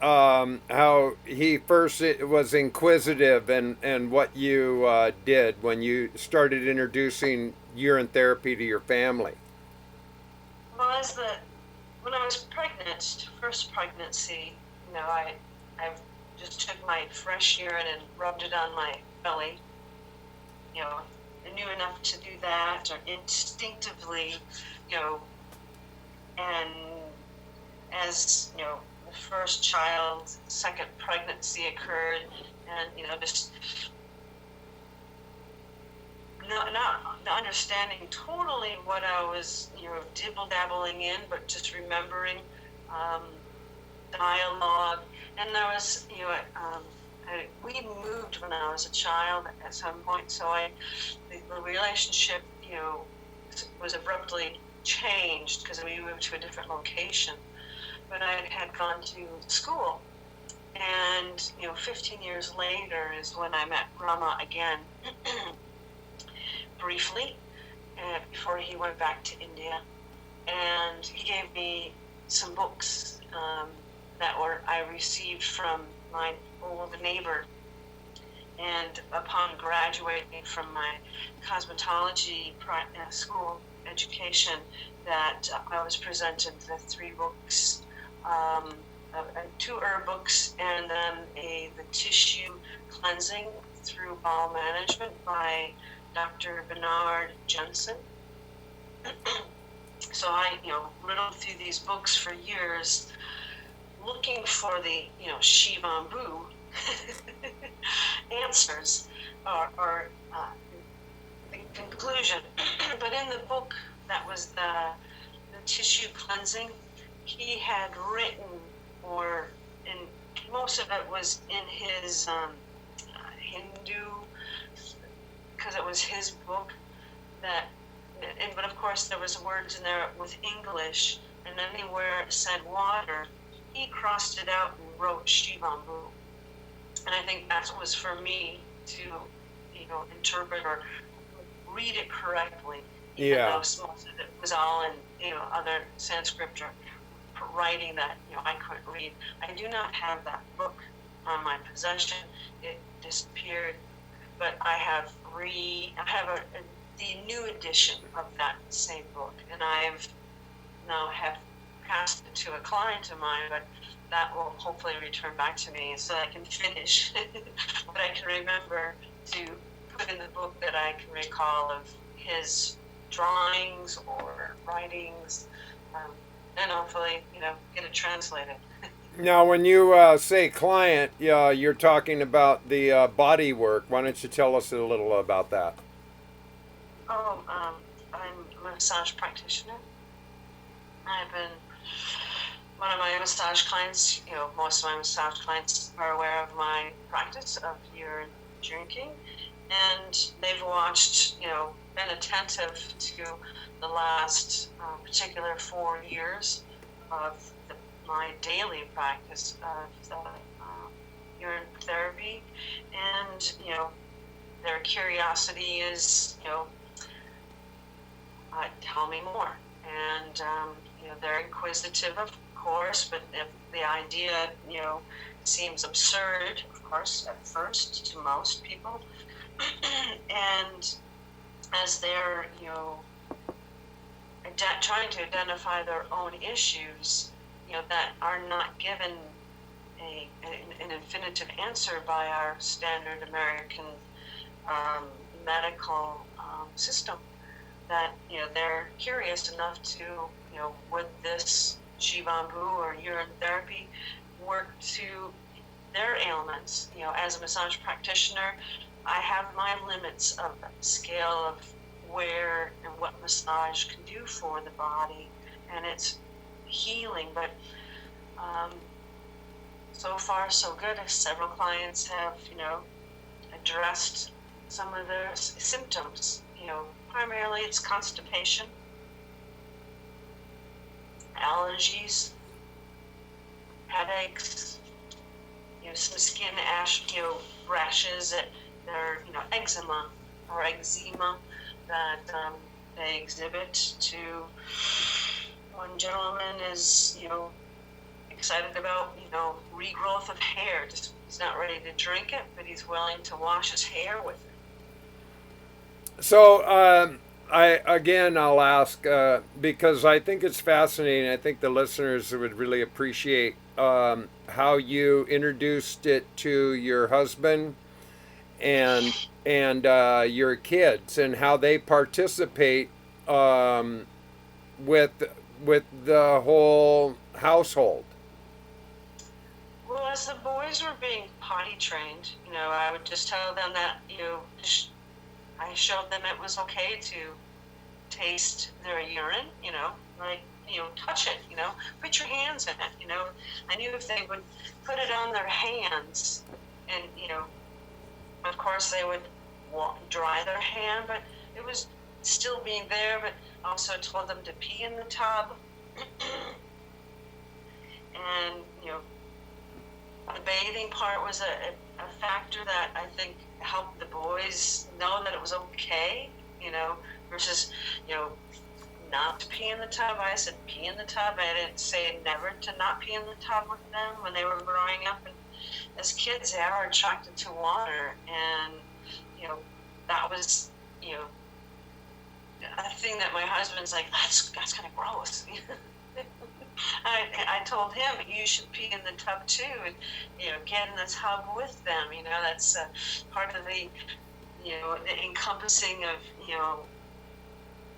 how he first was inquisitive, and what you did when you started introducing urine therapy to your family. Well, when I was pregnant, first pregnancy, I just took my fresh urine and rubbed it on my belly, knew enough to do that, or instinctively, and as the first child, second pregnancy occurred, and just not understanding totally what I was dibble-dabbling in, but just remembering dialogue. And there was we moved when I was a child at some point, so the relationship was abruptly changed because we moved to a different location. But I had gone to school, and 15 years later is when I met Brahma again, briefly, before he went back to India, and he gave me some books that I received from my old neighbor. And upon graduating from my cosmetology school education, that I was presented the 3 books, 2 herb books, and then the tissue cleansing through bowel management by Dr. Bernard Jensen. So I, riddled through these books for years, looking for the, SHIVAMBU answers or the conclusion. But in the book that was the tissue cleansing, he had written, or in most of it was in his Hindu, because it was his book, but of course there was words in there with English, and anywhere it said water, he crossed it out and wrote SHIVAMBU. And I think that was for me to, interpret or read it correctly. Even though most of it was all in, other Sanskrit or writing that, I couldn't read. I do not have that book on my possession. It disappeared. But I have the new edition of that same book, and I've now have passed it to a client of mine, but that will hopefully return back to me so I can finish. But I can remember to put in the book that I can recall of his drawings or writings, and hopefully, get it translated. Now, when you say client, you're talking about the body work. Why don't you tell us a little about that? I'm a massage practitioner. I've been one of my massage clients, most of my massage clients are aware of my practice of urine drinking, and they've watched, been attentive to the last particular 4 years of my daily practice of the urine therapy, and their curiosity is tell me more, and they're inquisitive, of course, but if the idea seems absurd, of course, at first to most people, and as they're trying to identify their own issues, that are not given an infinitive answer by our standard American medical system, that they're curious enough to would this SHIVAMBU or urine therapy work to their ailments. As a massage practitioner, I have my limits of scale of where and what massage can do for the body, and it's healing, but so far so good. Several clients have addressed some of their symptoms. Primarily it's constipation, allergies, headaches, some skin rashes that they're eczema or eczema that they exhibit. To one gentleman is excited about regrowth of hair. Just, he's not ready to drink it, but he's willing to wash his hair with it. So I'll ask because I think it's fascinating. I think the listeners would really appreciate how you introduced it to your husband, and your kids and how they participate with the whole household. Well, as the boys were being potty trained, I would just tell them that, I showed them it was okay to taste their urine, like, touch it, put your hands in it, I knew if they would put it on their hands and, of course they would dry their hand, but it was still being there, but also told them to pee in the tub. And, the bathing part was a factor that I think helped the boys know that it was okay, versus, not to pee in the tub. I said pee in the tub. I didn't say never to not pee in the tub with them when they were growing up. And as kids, they are attracted to water. And, that was, a thing that my husband's like, that's kind of gross. I told him, you should pee in the tub too, and get in the tub with them. That's part of the the encompassing of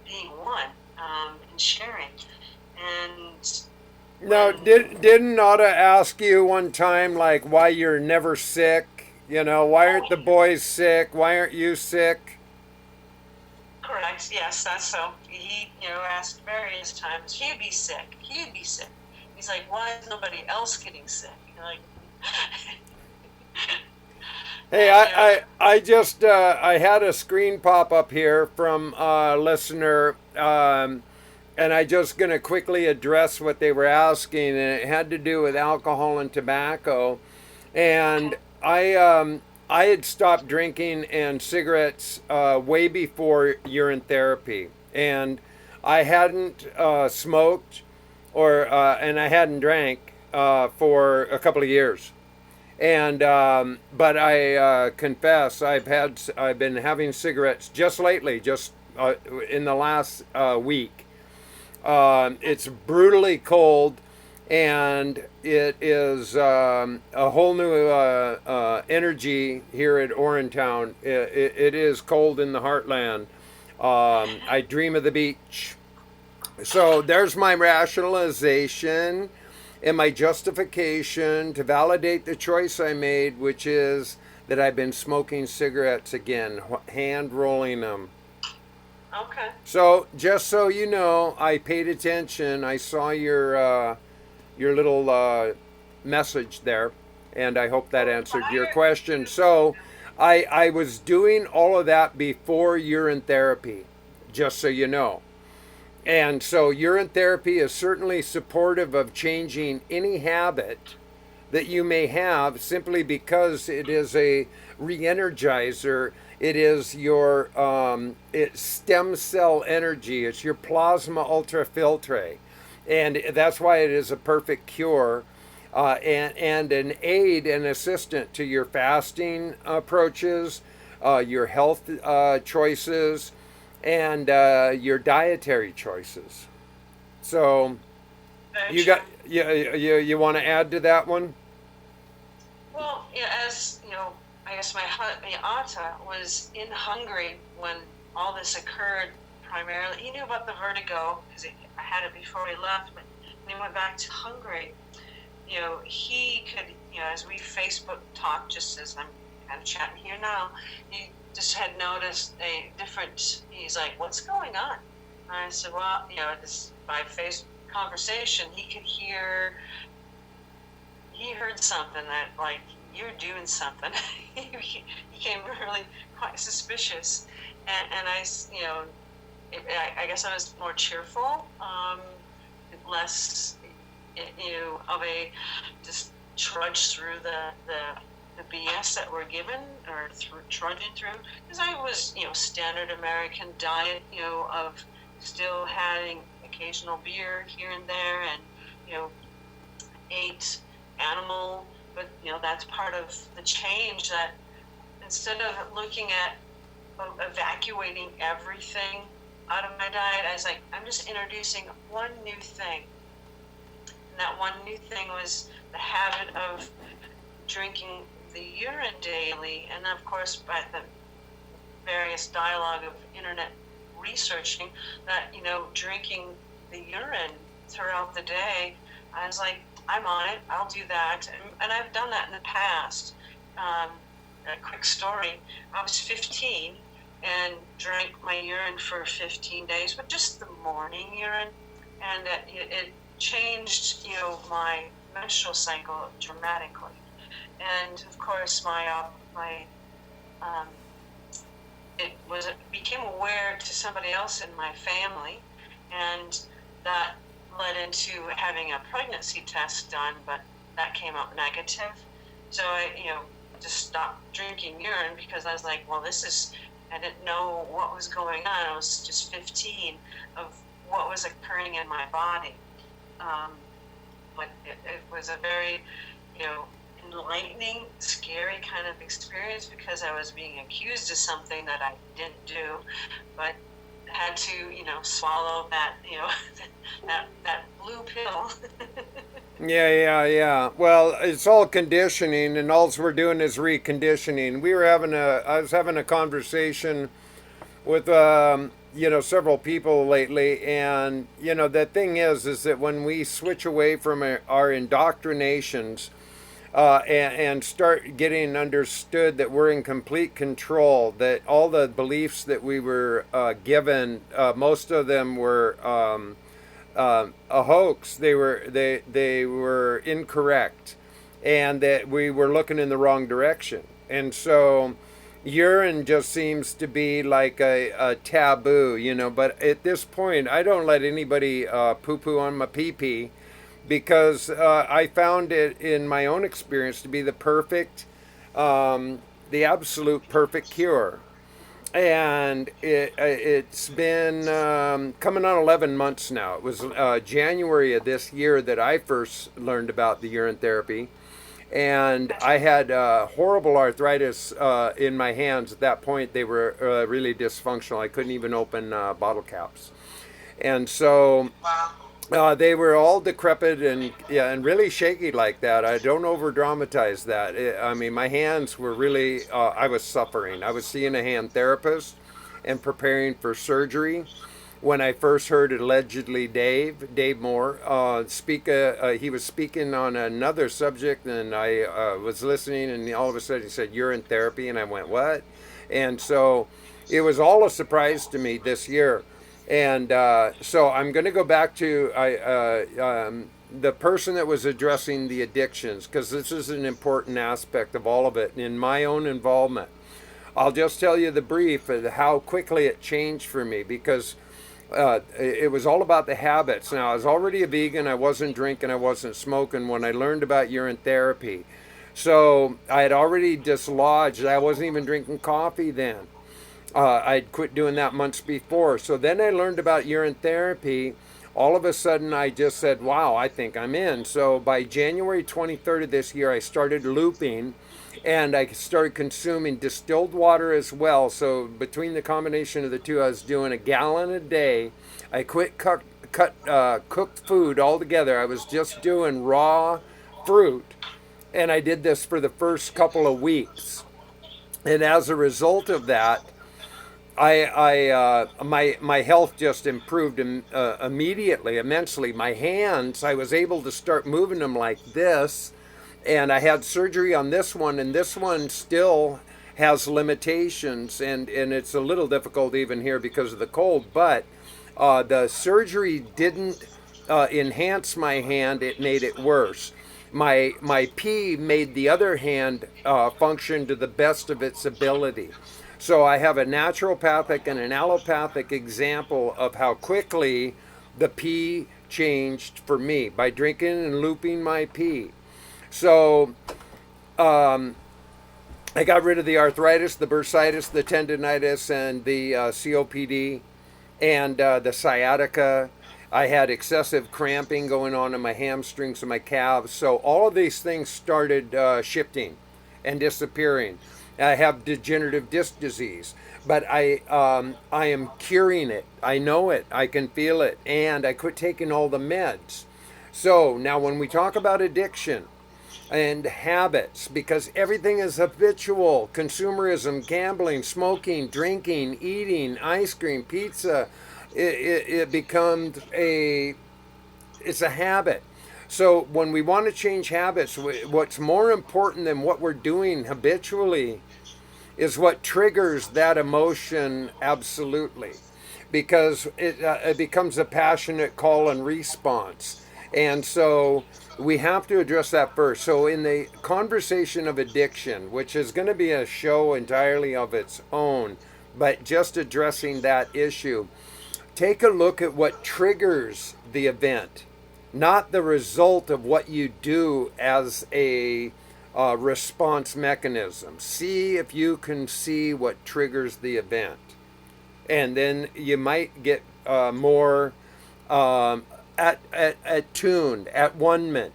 being one and sharing. And Now, didn't Nada ask you one time like why you're never sick? Why aren't the boys sick? Why aren't you sick? Correct. Yes, that's so. He, asked various times. He'd be sick. He's like, why is nobody else getting sick? Like, hey, I just I had a screen pop up here from a listener, and I just gonna quickly address what they were asking, and it had to do with alcohol and tobacco, and I had stopped drinking and cigarettes way before urine therapy, and I hadn't smoked and I hadn't drank for a couple of years, and but I confess I've been having cigarettes just lately, just in the last week. It's brutally cold. And it is a whole new energy here at Orintown. It is cold in the heartland. I dream of the beach. So there's my rationalization and my justification to validate the choice I made, which is that I've been smoking cigarettes again, hand rolling them. okay. So just so you know, I paid attention. I saw your little message there, and I hope that answered your question. So I was doing all of that before urine therapy, just so you know. And so urine therapy is certainly supportive of changing any habit that you may have, simply because it is a re-energizer. It is your it's stem cell energy. It's your plasma ultrafiltrate. And that's why it is a perfect cure and an aid and assistant to your fasting approaches, your health choices, and your dietary choices. So you want to add to that one? Well, as I guess my Ata was in Hungary when all this occurred. Primarily, he knew about the vertigo because I had it before he left. But when he went back to Hungary, he could, as we Facebook talked, just as I'm kind of chatting here now, he just had noticed a different. He's like, "What's going on?" And I said, "Well, this by face conversation, he could hear. He heard something that like you're doing something." He became really quite suspicious, and I guess I was more cheerful, less, of a just trudge through the BS that we're given or trudging through. Because I was, standard American diet, of still having occasional beer here and there, and ate animal, but that's part of the change. That instead of looking at evacuating everything out of my diet, I was like, I'm just introducing one new thing. And that one new thing was the habit of drinking the urine daily, and of course by the various dialogue of internet researching that, drinking the urine throughout the day, I was like, I'm on it, I'll do that. And I've done that in the past. A quick story, I was 15 and drank my urine for 15 days, but just the morning urine, and it changed, my menstrual cycle dramatically. And of course, it became aware to somebody else in my family, and that led into having a pregnancy test done, but that came up negative. So I, just stopped drinking urine because I was like, well, I didn't know what was going on. I was just 15 of what was occurring in my body. But it was a very, enlightening, scary kind of experience because I was being accused of something that I didn't do, but had to, swallow that, that blue pill. Yeah. Well, it's all conditioning, and all we're doing is reconditioning. I was having a conversation with, several people lately, and, the thing is that when we switch away from our indoctrinations, and start getting understood that we're in complete control, that all the beliefs that we were given, most of them were a hoax. They were incorrect, and that we were looking in the wrong direction. And so urine just seems to be like a taboo, but at this point I don't let anybody poo-poo on my pee-pee, because I found it in my own experience to be the absolute perfect cure. And it's been coming on 11 months now. It was January of this year that I first learned about the urine therapy. And I had horrible arthritis in my hands. At that point, they were really dysfunctional. I couldn't even open bottle caps. And so they were all decrepit and really shaky like that. I don't over dramatize that. My hands were really, I was suffering. I was seeing a hand therapist and preparing for surgery when I first heard allegedly Dave Moore speak. He was speaking on another subject, and I was listening, and all of a sudden he said urine therapy, and I went, what? And so it was all a surprise to me this year. And so I'm going to go back to the person that was addressing the addictions, because this is an important aspect of all of it in my own involvement. I'll just tell you the brief of how quickly it changed for me, because it was all about the habits. Now, I was already a vegan. I wasn't drinking. I wasn't smoking when I learned about urine therapy. So I had already dislodged. I wasn't even drinking coffee then. I'd quit doing that months before. So then I learned about urine therapy. All of a sudden, I just said, wow, I think I'm in. So by January 23rd of this year, I started looping, and I started consuming distilled water as well. So between the combination of the two, I was doing a gallon a day. I quit cooked food altogether. I was just doing raw fruit, and I did this for the first couple of weeks. And as a result of that, my health just improved immediately, immensely. My hands, I was able to start moving them like this, and I had surgery on this one, and this one still has limitations, and it's a little difficult even here because of the cold, but the surgery didn't enhance my hand, it made it worse. My pee made the other hand function to the best of its ability. So I have a naturopathic and an allopathic example of how quickly the pee changed for me by drinking and looping my pee. So I got rid of the arthritis, the bursitis, the tendinitis, and the COPD, and the sciatica. I had excessive cramping going on in my hamstrings and my calves. So all of these things started shifting and disappearing. I have degenerative disc disease, but I am curing it. I know it. I can feel it. And I quit taking all the meds. So now when we talk about addiction, and habits, because everything is habitual. Consumerism, gambling, smoking, drinking, eating, ice cream, pizza, it becomes it's a habit. So when we want to change habits, what's more important than what we're doing habitually is what triggers that emotion absolutely, because it becomes a passionate call and response. And so we have to address that first. So in the conversation of addiction, which is going to be a show entirely of its own, but just addressing that issue, take a look at what triggers the event, not the result of what you do as a response mechanism. See if you can see what triggers the event. And then you might get more attuned, atonement,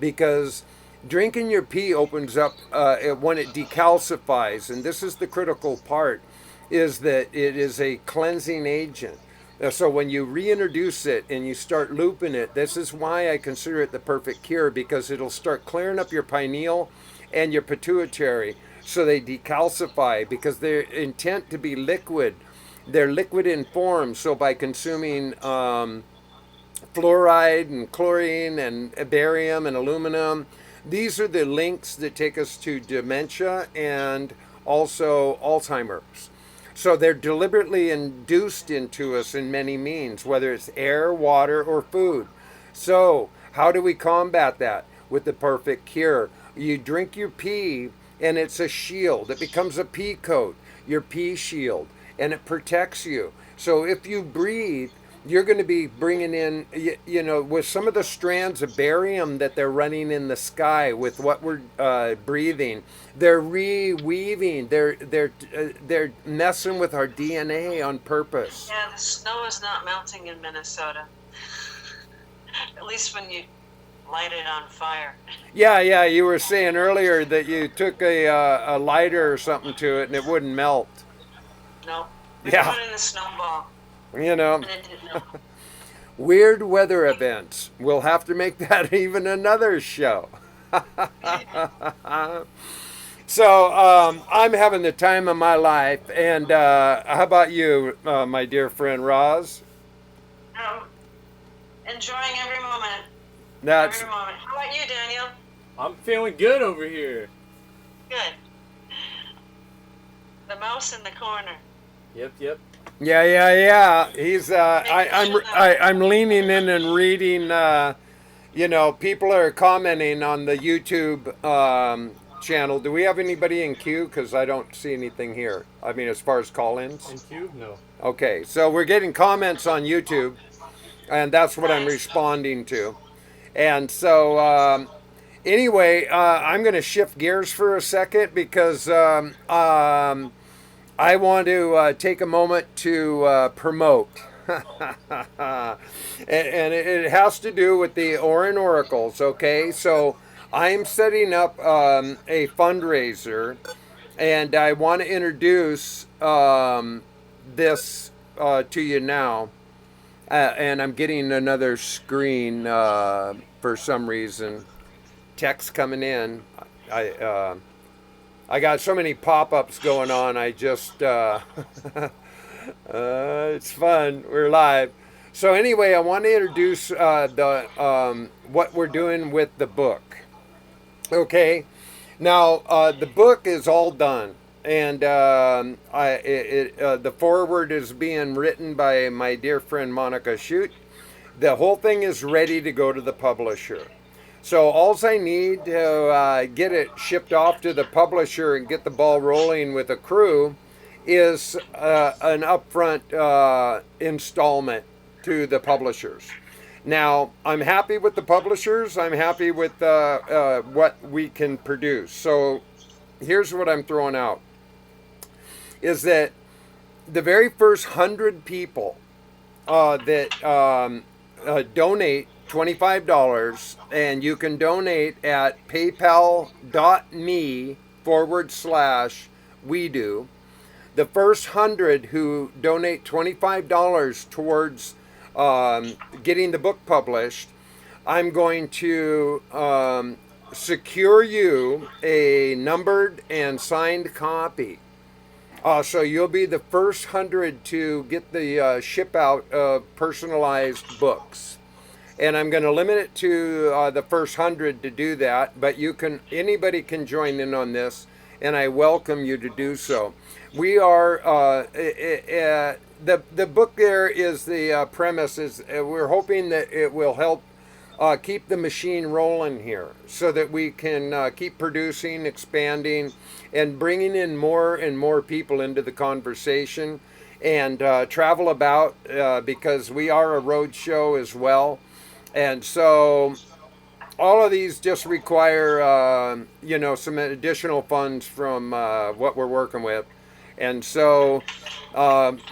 because drinking your pee opens up when it decalcifies, and this is the critical part, is that it is a cleansing agent. So when you reintroduce it and you start looping it, this is why I consider it the perfect cure, because it'll start clearing up your pineal and your pituitary, so they decalcify, because they're intent to be liquid. They're liquid in form, so by consuming fluoride and chlorine and barium and aluminum, these are the links that take us to dementia and also Alzheimer's. So they're deliberately induced into us in many means, whether it's air, water, or food. So how do we combat that? With the perfect cure. You drink your pee, and it's a shield. It becomes a pee coat, your pee shield, and it protects you. So if you breathe, you're going to be bringing in, with some of the strands of barium that they're running in the sky with what we're breathing, they're reweaving, they're messing with our DNA on purpose. Yeah, the snow is not melting in Minnesota. At least when you light it on fire. Yeah, you were saying earlier that you took a lighter or something to it and it wouldn't melt. No. We Yeah. put it in a snowball. You know, And it didn't melt. weird weather events. We'll have to make that even another show. So I'm having the time of my life. And how about you, my dear friend Roz? Enjoying every moment. That's Every moment. How about you, Daniel? I'm feeling good over here. Good. The mouse in the corner. Yep. yeah. He's I'm leaning in and reading. People are commenting on the YouTube channel. Do we have anybody in queue? Because I don't see anything here. I mean, as far as call-ins. In queue? No. Okay, so we're getting comments on YouTube, and that's what I'm responding to. And so, anyway, I'm going to shift gears for a second, because I want to take a moment to promote. and it has to do with the ORIN Oracles, okay? So I'm setting up a fundraiser, and I want to introduce this to you now. And I'm getting another screen for some reason. Text coming in. I got so many pop-ups going on. I just it's fun. We're live. So anyway, I want to introduce what we're doing with the book. Okay. Now the book is all done. And the foreword is being written by my dear friend Monica Shute. The whole thing is ready to go to the publisher. So all I need to get it shipped off to the publisher and get the ball rolling with a crew is an upfront installment to the publishers. Now, I'm happy with the publishers. I'm happy with what we can produce. So here's what I'm throwing out. Is that the very first 100 people that donate $25, and you can donate at paypal.me/Weedu. The first 100 who donate $25 towards getting the book published, I'm going to secure you a numbered and signed copy. So you'll be the first 100 to get the ship out of personalized books. And I'm going to limit it to the first 100 to do that, but anybody can join in on this, and I welcome you to do so. We are the book. There is the premise is we're hoping that it will help keep the machine rolling here, so that we can keep producing, expanding, and bringing in more and more people into the conversation, and travel about because we are a road show as well. And so all of these just require, some additional funds from what we're working with. And so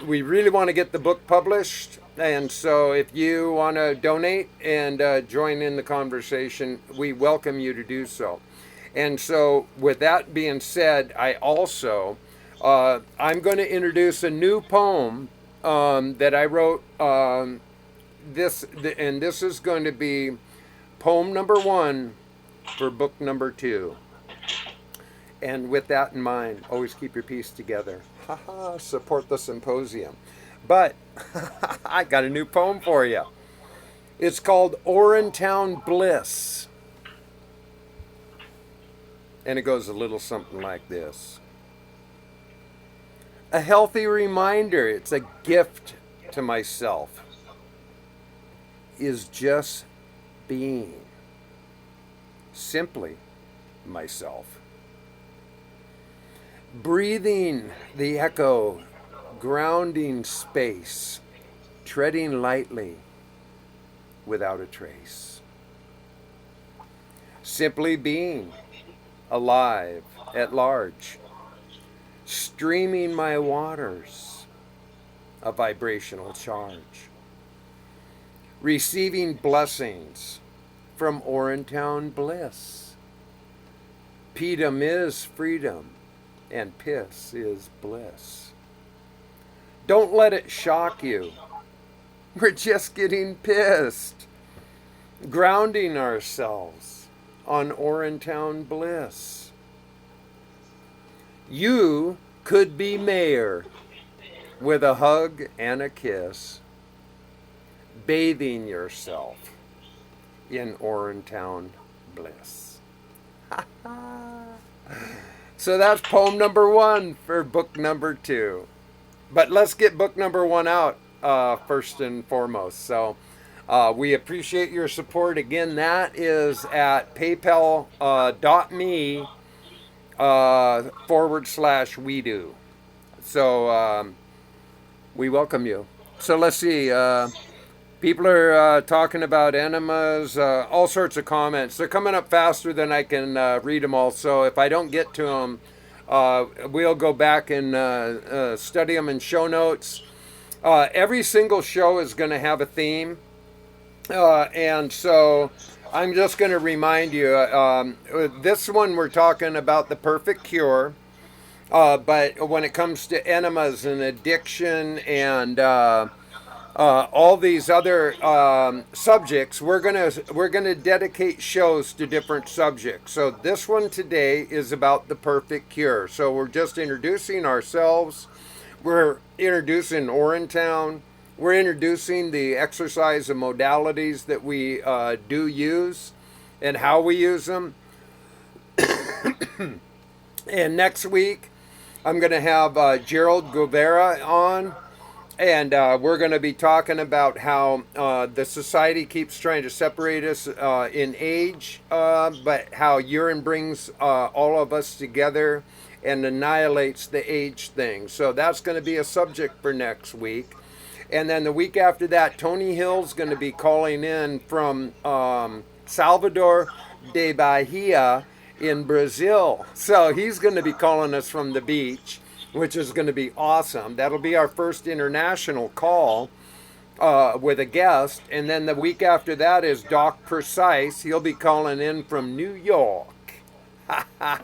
we really want to get the book published. And so if you want to donate and join in the conversation, we welcome you to do so. And so with that being said, I also, I'm going to introduce a new poem that I wrote. This is going to be poem number 1 for book number 2. And with that in mind, always keep your peace together. Support the symposium. But I got a new poem for you. It's called Oriontown Bliss. And it goes a little something like this. A healthy reminder, it's a gift to myself, is just being. Simply myself. Breathing the echo, grounding space, treading lightly without a trace. Simply being alive at large, streaming my waters, a vibrational charge. Receiving blessings from Oriontown bliss. Pedum is freedom, and piss is bliss. Don't let it shock you. We're just getting pissed. Grounding ourselves on Oriontown bliss. You could be mayor with a hug and a kiss, bathing yourself in Oriontown bliss. So that's poem number 1 for book number 2. But let's get book number 1 out first and foremost. So we appreciate your support. Again, that is at paypal.me /Weedu. So we welcome you. So let's see. People are talking about enemas, all sorts of comments. They're coming up faster than I can read them all. So if I don't get to them, we'll go back and study them in show notes. Every single show is going to have a theme. And so I'm just going to remind you, this one we're talking about the perfect cure. But when it comes to enemas and addiction and all these other subjects, we're gonna dedicate shows to different subjects. So this one today is about the perfect cure. So we're just introducing ourselves. We're introducing Oriontown. We're introducing the exercise and modalities that we do use and how we use them. And next week, I'm going to have Gerald Guevara on. And we're going to be talking about how the society keeps trying to separate us in age, but how urine brings all of us together and annihilates the age thing. So that's going to be a subject for next week. And then the week after that, Tony Hill's going to be calling in from Salvador de Bahia in Brazil. So he's going to be calling us from the beach, which is going to be awesome. That'll be our first international call with a guest. And then the week after that is Doc Precise. He'll be calling in from New York.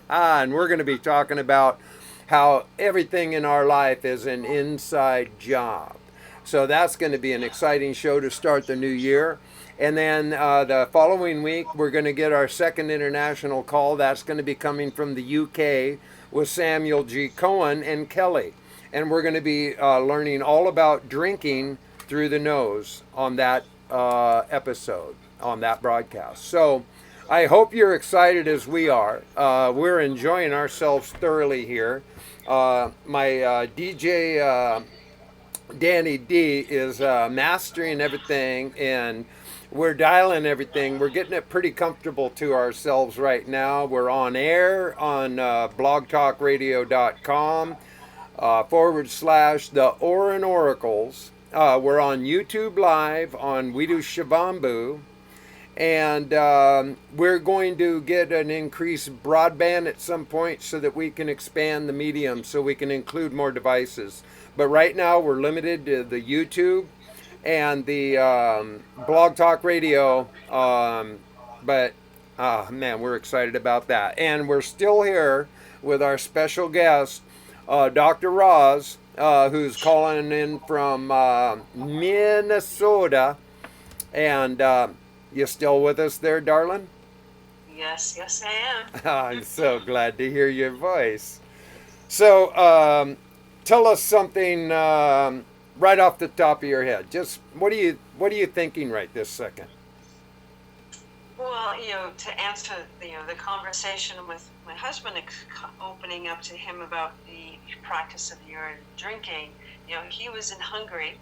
And we're going to be talking about how everything in our life is an inside job. So that's going to be an exciting show to start the new year. And then the following week, we're going to get our second international call. That's going to be coming from the UK with Samuel G. Cohen and Kelly. And we're going to be learning all about drinking through the nose on that episode, on that broadcast. So I hope you're excited as we are. We're enjoying ourselves thoroughly here. My DJ Danny D is mastering everything, and we're dialing everything. We're getting it pretty comfortable to ourselves right now. We're on air on blogtalkradio.com / the ORIN Oracles. We're on YouTube Live on Weedu SHIVAMBU. And we're going to get an increased broadband at some point so that we can expand the medium so we can include more devices. But right now we're limited to the YouTube and the Blog Talk Radio. But man, we're excited about that. And we're still here with our special guest, Dr. Roz, who's calling in from Minnesota. And you still with us there, darling? Yes, I am. I'm so glad to hear your voice. So, tell us something right off the top of your head. Just what are you thinking right this second? Well, to answer the conversation with my husband, opening up to him about the practice of urine drinking. He was in Hungary.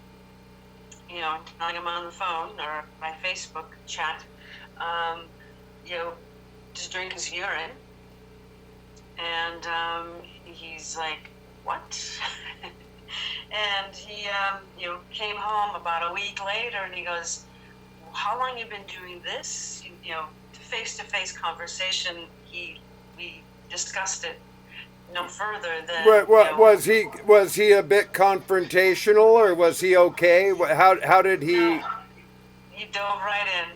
Telling him on the phone or by Facebook chat, to drink his urine. And he's like, what? And he, came home about a week later and he goes, how long you been doing this? Face-to-face conversation, we discussed it no further than. Was he a bit confrontational, or was he okay? How did he? No, he dove right in.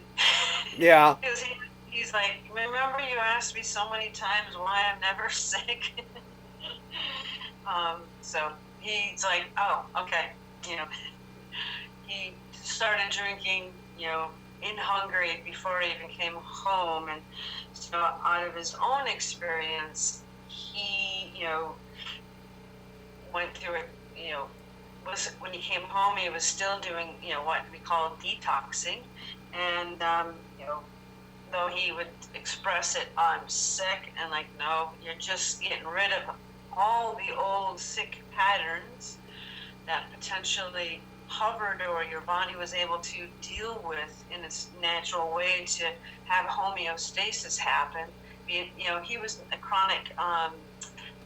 Yeah. Because he's like, remember you asked me so many times why I'm never sick. So he's like, oh, okay. He started drinking, in Hungary before he even came home, and so out of his own experience, he, went through it, when he came home, he was still doing, what we call detoxing. And, though he would express it, I'm sick, and like, no, you're just getting rid of all the old sick patterns that potentially hovered or your body was able to deal with in its natural way to have homeostasis happen. He was a chronic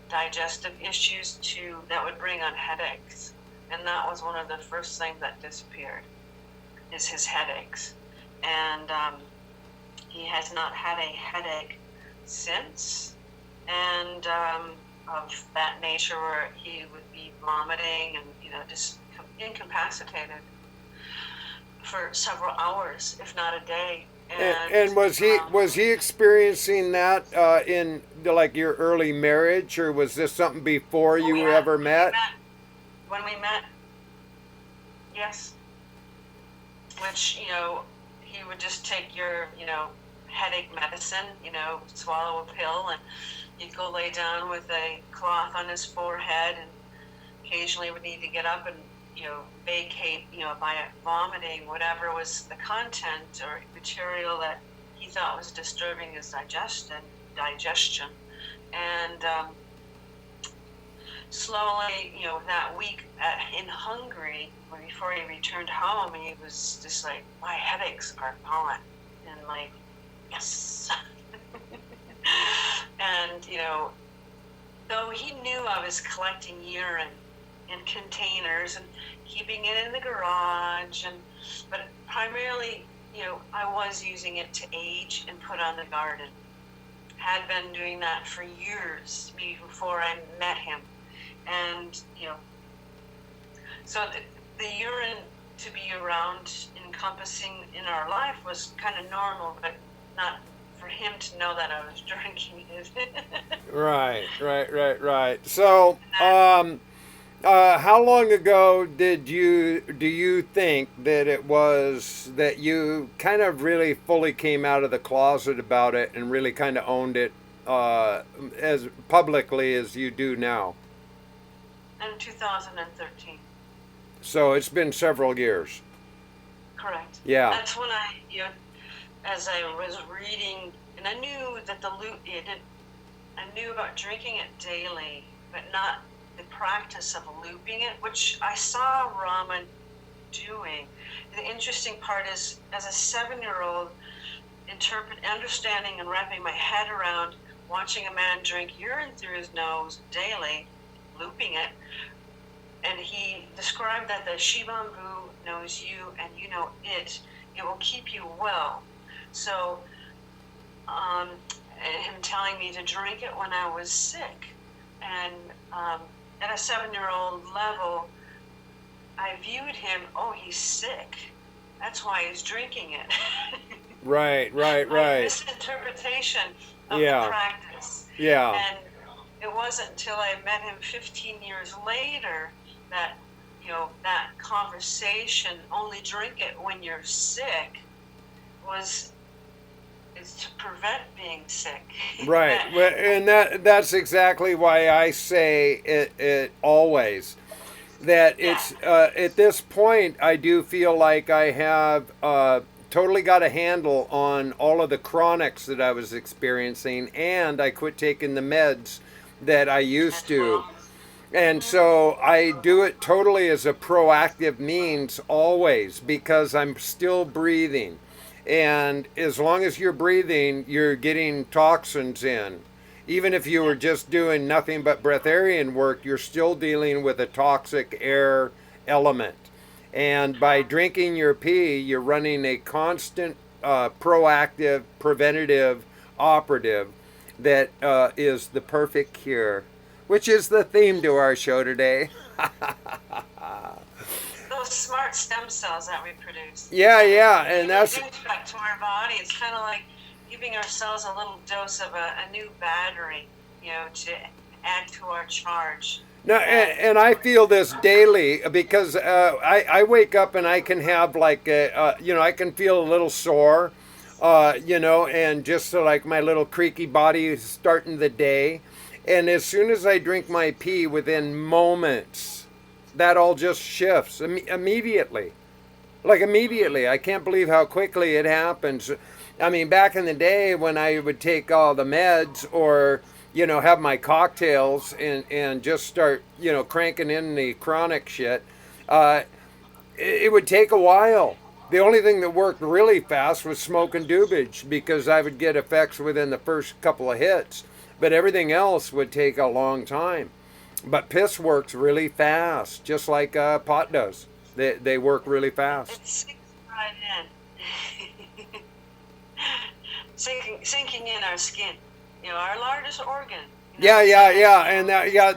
digestive issues that would bring on headaches, and that was one of the first things that disappeared, is his headaches. And he has not had a headache since, and of that nature where he would be vomiting and just incapacitated for several hours, if not a day. And was he experiencing that in like your early marriage, or was this something before you ever met? When we met, yes. Which he would just take your headache medicine, swallow a pill, and you'd go lay down with a cloth on his forehead, and occasionally would need to get up and vacate, by vomiting whatever was the content or material that he thought was disturbing his digestion. And slowly, that week in Hungary, before he returned home, he was just like, my headaches are gone. And like, yes. And, though he knew I was collecting urine in containers and keeping it in the garage, but primarily, I was using it to age and put on the garden. Had been doing that for years before I met him. And, so the urine to be around, encompassing in our life was kind of normal, but not for him to know that I was drinking it. Right. So, How long ago do you think that it was that you kind of really fully came out of the closet about it and really kind of owned it as publicly as you do now? In 2013. So it's been several years. Correct. Yeah. That's when as I was reading, and I knew that I knew about drinking it daily, but not the practice of looping it, which I saw Raman doing. The interesting part is, as a 7-year-old, understanding and wrapping my head around watching a man drink urine through his nose daily, looping it, and he described that the SHIVAMBU knows you and you know it. It will keep you well. So, and him telling me to drink it when I was sick. And at a 7-year-old level, I viewed him, oh, he's sick. That's why he's drinking it. Right. Misinterpretation of the practice. Yeah. And it wasn't until I met him 15 years later that, that conversation, only drink it when you're sick, is to prevent being sick. Right. And that's exactly why I say it always. That it's at this point, I do feel like I have totally got a handle on all of the chronics that I was experiencing, and I quit taking the meds that I used to. And so I do it totally as a proactive means always, because I'm still breathing. And as long as you're breathing, you're getting toxins in. Even if you were just doing nothing but breatharian work, you're still dealing with a toxic air element. And by drinking your pee, you're running a constant proactive, preventative, operative that is the perfect cure, which is the theme to our show today. Those smart stem cells that we produce. Yeah, and that's back to our body. It's kind of like giving ourselves a little dose of a new battery, to add to our charge. No, and I feel this daily because I wake up and I can have like I can feel a little sore, and just like my little creaky body is starting the day. And as soon as I drink my pee, within moments, that all just shifts immediately. Like immediately. I can't believe how quickly it happens. I mean, back in the day when I would take all the meds or, have my cocktails and just start, cranking in the chronic shit, it would take a while. The only thing that worked really fast was smoking doobage, because I would get effects within the first couple of hits. But everything else would take a long time. But piss works really fast, just like pot does. They work really fast. It sinks right in. Sinking in our skin. Our largest organ. Yeah, and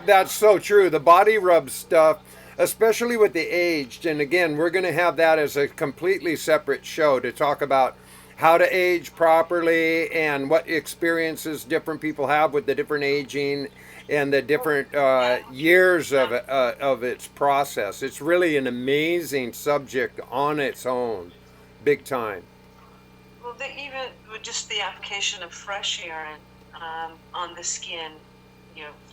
that's so true. The body rub stuff, especially with the aged, and again, we're going to have that as a completely separate show to talk about how to age properly and what experiences different people have with the different aging and the different years of its process. It's really an amazing subject on its own, big time. Well, even with just the application of fresh urine on the skin,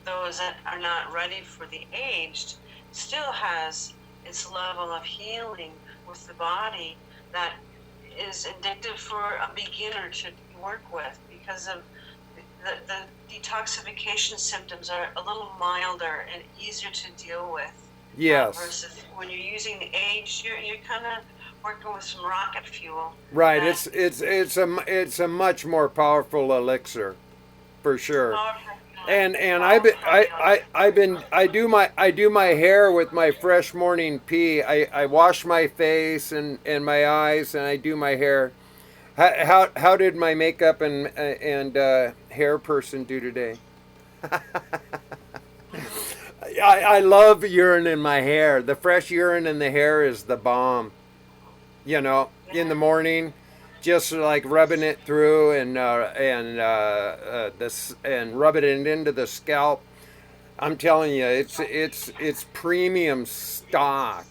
those that are not ready for the aged, still has its level of healing with the body that is indicative for a beginner to work with, because of the detoxification symptoms are a little milder and easier to deal with. Yes. Versus when you're using the aged, you're kind of working with some rocket fuel. Right. It's a much more powerful elixir, for sure. And I do my hair with my fresh morning pee. I wash my face and my eyes, and I do my hair. How did my makeup and hair person do today? I love urine in my hair. The fresh urine in the hair is the bomb. In the morning, just like rubbing it through and rubbing it into the scalp. I'm telling you, it's premium stock.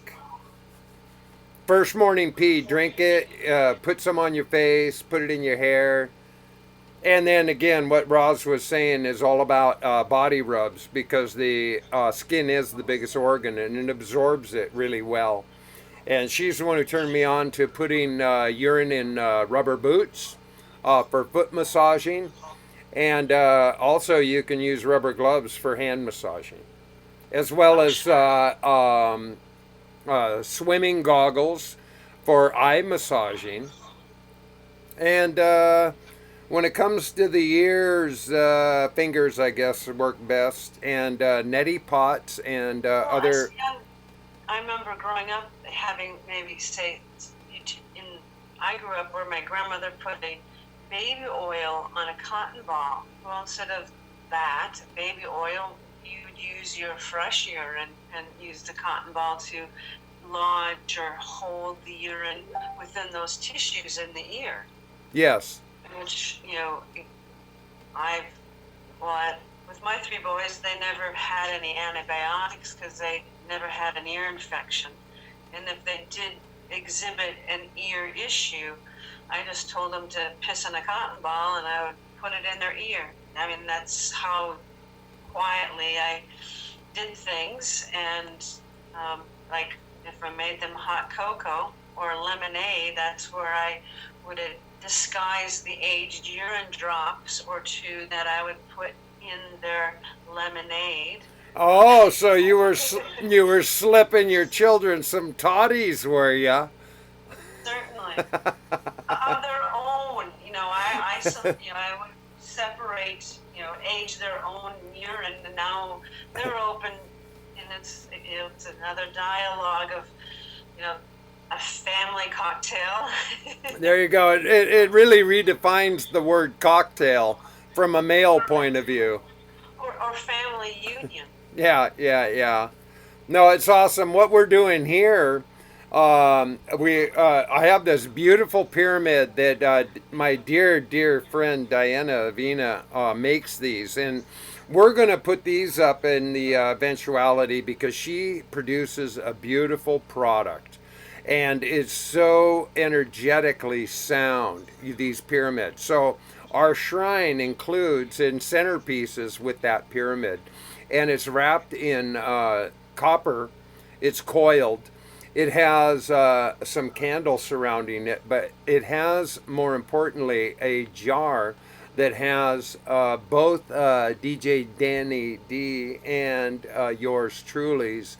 First morning pee, drink it, put some on your face, put it in your hair. And then again, what Roz was saying is all about body rubs, because the skin is the biggest organ and it absorbs it really well. And she's the one who turned me on to putting urine in rubber boots for foot massaging. And also you can use rubber gloves for hand massaging, as well as swimming goggles for eye massaging. And when it comes to the ears, fingers, I guess, work best. And neti pots and other... I remember growing up having maybe I grew up where my grandmother put a baby oil on a cotton ball. Well, instead of that baby oil, you would use your fresh urine and use the cotton ball to lodge or hold the urine within those tissues in the ear. Yes. Which, with my 3 boys, they never had any antibiotics because they never had an ear infection. And if they did exhibit an ear issue, I just told them to piss in a cotton ball and I would put it in their ear. I mean, that's how quietly I did things. And like if I made them hot cocoa or lemonade, that's where I would disguise the aged urine drops or 2 that I would put in their lemonade. Oh, so you were slipping your children some toddies, were ya? Certainly. Of their own, I would separate, age their own urine, and now they're open, and it's another dialogue of, a family cocktail. There you go. It really redefines the word cocktail from a male point of view. Or family union. Yeah. No, it's awesome. What we're doing here, I have this beautiful pyramid that my dear friend Diana Avina makes these, and we're going to put these up in the eventuality because she produces a beautiful product. And it's so energetically sound, these pyramids. So our shrine includes in centerpieces with that pyramid. And it's wrapped in copper. It's coiled. It has some candles surrounding it. But it has, more importantly, a jar that has both DJ Danny D and yours truly's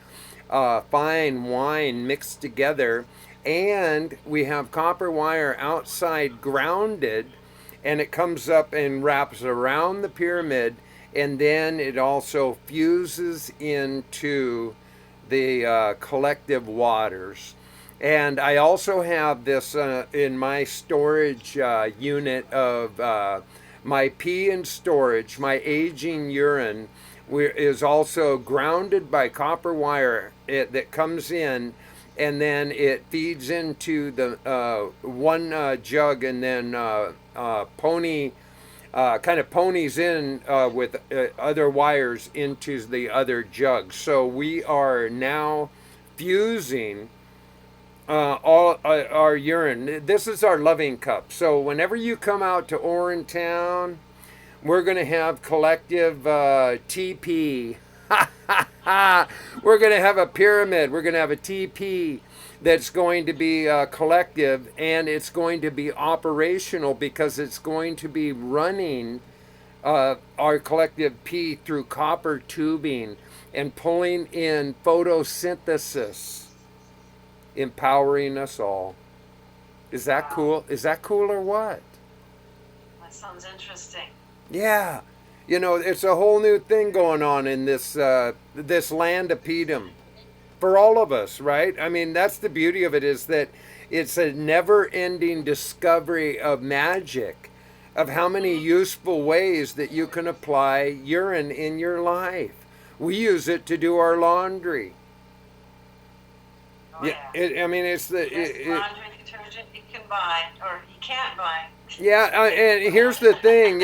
fine wine mixed together, and we have copper wire outside grounded, and it comes up and wraps around the pyramid, and then it also fuses into the collective waters. And I also have this in my storage unit of my pee and storage. My aging urine is also grounded by copper wire that comes in, and then it feeds into the one jug, and then ponies in with other wires into the other jug. So we are now fusing all our urine. This is our loving cup. So whenever you come out to Orin Town, we're going to have collective TP. We're going to have a pyramid. We're going to have a TP that's going to be collective, and it's going to be operational because it's going to be running our collective P through copper tubing and pulling in photosynthesis, empowering us all. Is that cool? Is that cool or what? That sounds interesting. Yeah, it's a whole new thing going on in this this land of Pedum for all of us, right? I mean, that's the beauty of it, is that it's a never-ending discovery of magic, of how many useful ways that you can apply urine in your life. We use it to do our laundry. Oh, yeah. It's the laundry detergent you can buy, or you can't buy. Yeah, and here's the thing,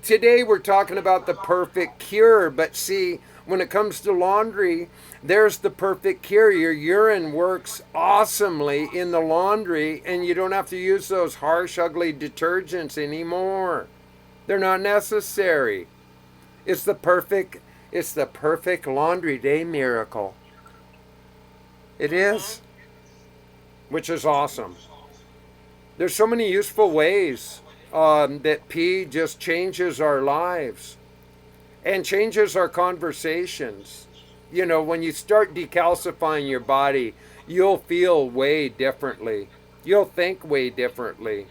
today we're talking about the perfect cure, but see, when it comes to laundry, there's the perfect cure. Your urine works awesomely in the laundry, and you don't have to use those harsh, ugly detergents anymore. They're not necessary. It's the perfect laundry day miracle. It is, which is awesome. There's so many useful ways that pee just changes our lives and changes our conversations. When you start decalcifying your body, you'll feel way differently. You'll think way differently.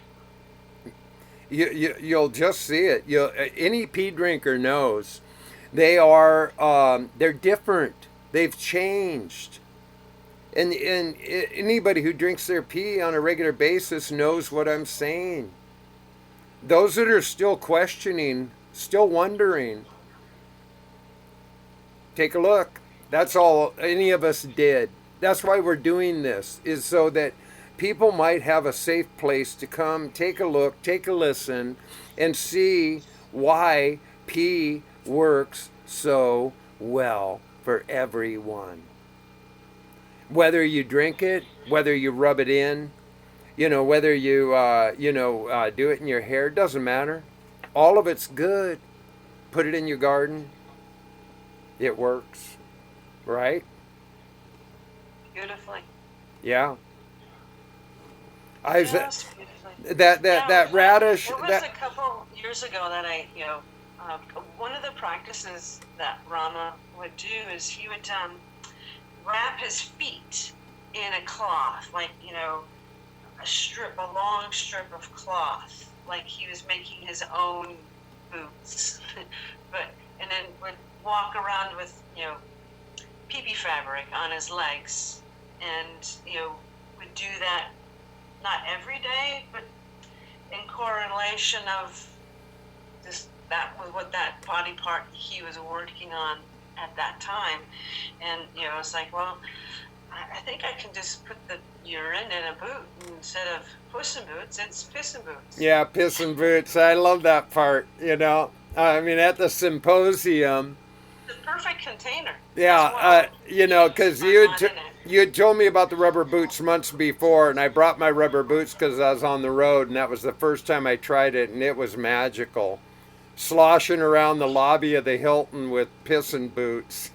You'll just see it. Any pee drinker knows they're different. They've changed. And anybody who drinks their pee on a regular basis knows what I'm saying. Those that are still questioning, still wondering, take a look. That's all any of us did. That's why we're doing this, is so that people might have a safe place to come, take a look, take a listen, and see why pee works so well for everyone. Whether you drink it, whether you rub it in, whether you, do it in your hair, doesn't matter. All of it's good. Put it in your garden. It works, right? Beautifully. Yeah. Yes, beautifully. That radish. It was a couple years ago that one of the practices that Rama would do is he would wrap his feet in a cloth, like, a long strip of cloth, like he was making his own boots. And then would walk around with, pee-pee fabric on his legs, and, would do that not every day, but in correlation of that was what that body part he was working on at that time. And it's like, well, I think I can just put the urine in a boot instead of puss in boots. It's piss in boots. Yeah, piss in boots. I love that part. At the symposium, the perfect container. Yeah, because you had told me about the rubber boots months before, and I brought my rubber boots because I was on the road, and that was the first time I tried it, and it was magical. Sloshing around the lobby of the Hilton with pissin' boots.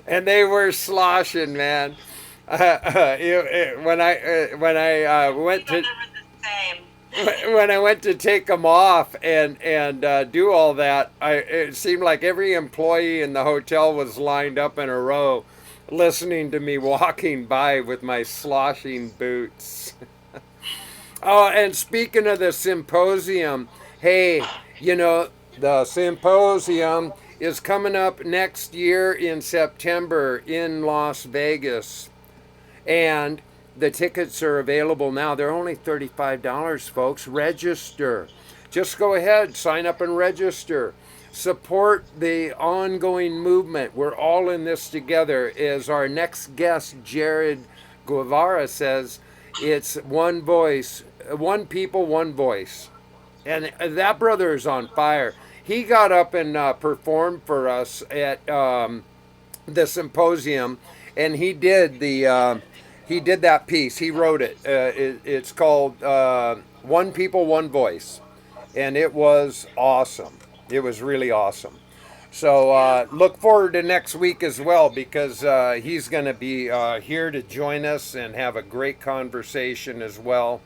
And they were sloshing, man. When I went to take them off and do all that, it seemed like every employee in the hotel was lined up in a row, listening to me walking by with my sloshing boots. Oh, and speaking of the symposium, hey, the symposium is coming up next year in September in Las Vegas. And the tickets are available now. They're only $35, folks. Register. Just go ahead, sign up and register. Support the ongoing movement. We're all in this together. As our next guest, Jared Guevara, says, it's one voice, one people, one voice. And that brother is on fire. He got up and performed for us at the symposium, and he did that piece. He wrote it. It's called One People, One Voice. And it was awesome. It was really awesome. So look forward to next week as well, because he's going to be here to join us and have a great conversation as well.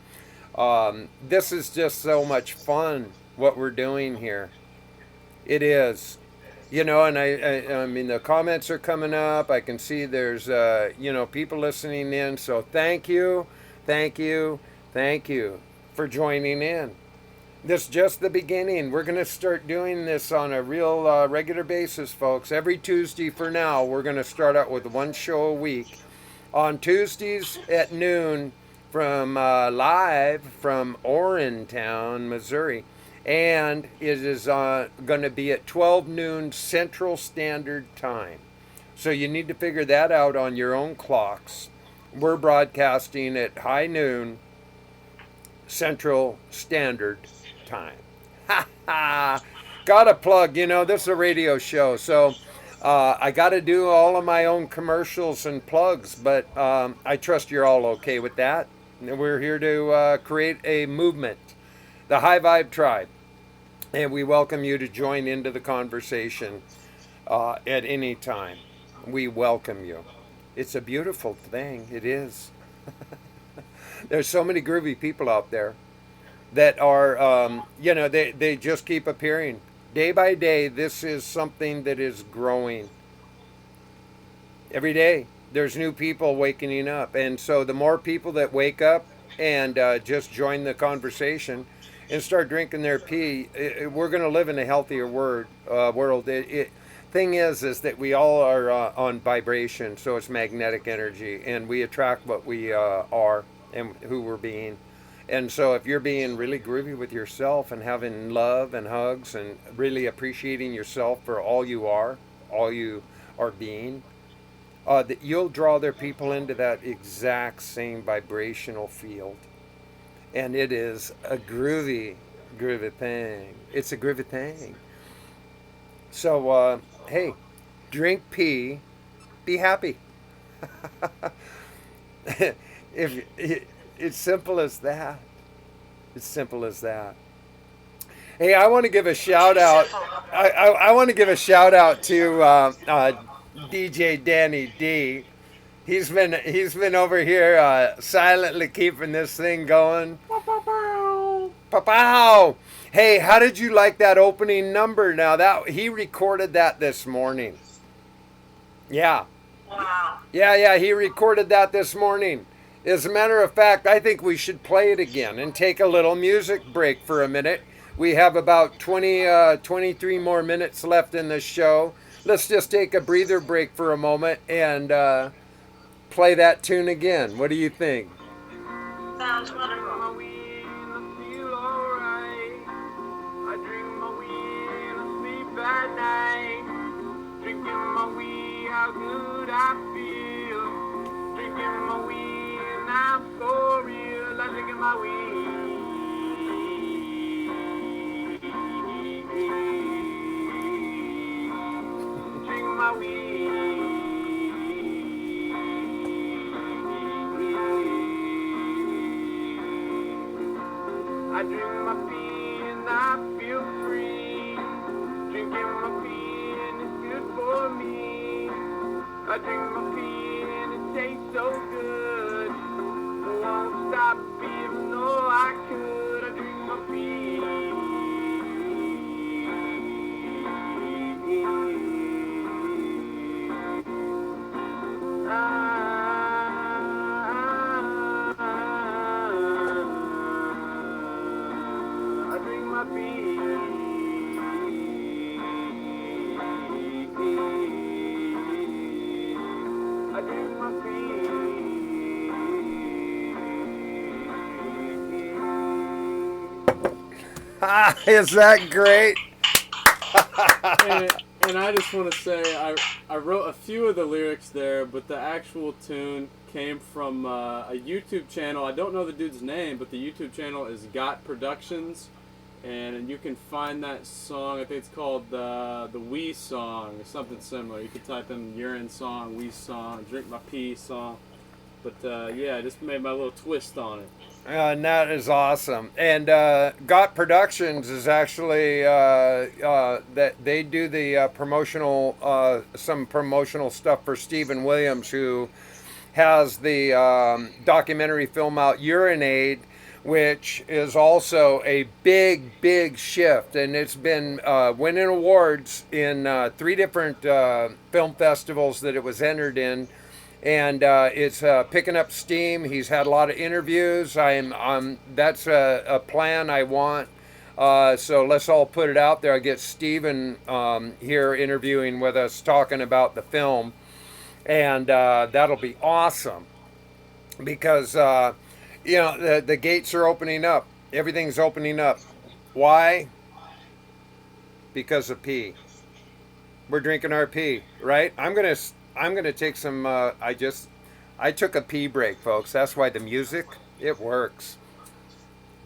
This is just so much fun, what we're doing here. It is. And I mean, the comments are coming up. I can see there's, people listening in. So thank you for joining in. This is just the beginning. We're going to start doing this on a real regular basis, folks. Every Tuesday for now, we're going to start out with one show a week. On Tuesdays at noon from live from Oriontown, Missouri. And it is going to be at 12 noon Central Standard Time. So you need to figure that out on your own clocks. We're broadcasting at high noon Central Standard Time. Ha ha! Got a plug. This is a radio show, so I got to do all of my own commercials and plugs, but I trust you're all okay with that. We're here to create a movement, the High Vibe Tribe, and we welcome you to join into the conversation at any time. We welcome you. It's a beautiful thing. It is. There's so many groovy people out there that are, they just keep appearing. Day by day, this is something that is growing. Every day, there's new people waking up. And so the more people that wake up and just join the conversation and start drinking their pee, we're going to live in a healthier world. Thing is that we all are on vibration, so it's magnetic energy, and we attract what we are and who we're being. And so if you're being really groovy with yourself and having love and hugs and really appreciating yourself for all you are being, that you'll draw other people into that exact same vibrational field. And it is a groovy thing. It's a groovy thing. So, hey, drink pee, be happy. It's simple as that. It's simple as that. Hey, I want to give a shout out. I want to give a shout out to DJ Danny D. He's been over here silently keeping this thing going. Pow! Hey, how did you like that opening number? Now that he recorded that this morning. Yeah. Wow. Yeah, he recorded that this morning. As a matter of fact, I think we should play it again and take a little music break for a minute. We have about 23 more minutes left in the show. Let's just take a breather break for a moment and play that tune again. What do you think? Sounds wonderful. At night, drinking my weed, how good I feel. Drinking my weed, and I'm so real. I'm drinking my weed. Drinking my weed. I drink my pee and I feel free. Drinking my pee and it's good for me. I drink my pee and it tastes so good. I won't stop even though I could. I drink my pee. I drink my pee. I drink my pee. Is that great? And I just want to say, I wrote a few of the lyrics there, but the actual tune came from a YouTube channel. I don't know the dude's name, but the YouTube channel is Got Productions, and you can find that song. I think it's called the Wee Song or something similar. You can type in Urine Song, Wee Song, Drink My Pee Song. But yeah, I just made my little twist on it. And that is awesome. And Got Productions is actually that they do the promotional some promotional stuff for Stephen Williams, who has the documentary film out Urinate, which is also a big shift, and it's been winning awards in 3 different film festivals that it was entered in. And it's picking up steam. He's had a lot of interviews. That's a plan I want. So let's all put it out there. I get Stephen here interviewing with us, talking about the film, and that'll be awesome because the gates are opening up. Everything's opening up. Why? Because of pee. We're drinking our pee, right? I'm gonna take some. I took a pee break, folks. That's why the music, it works.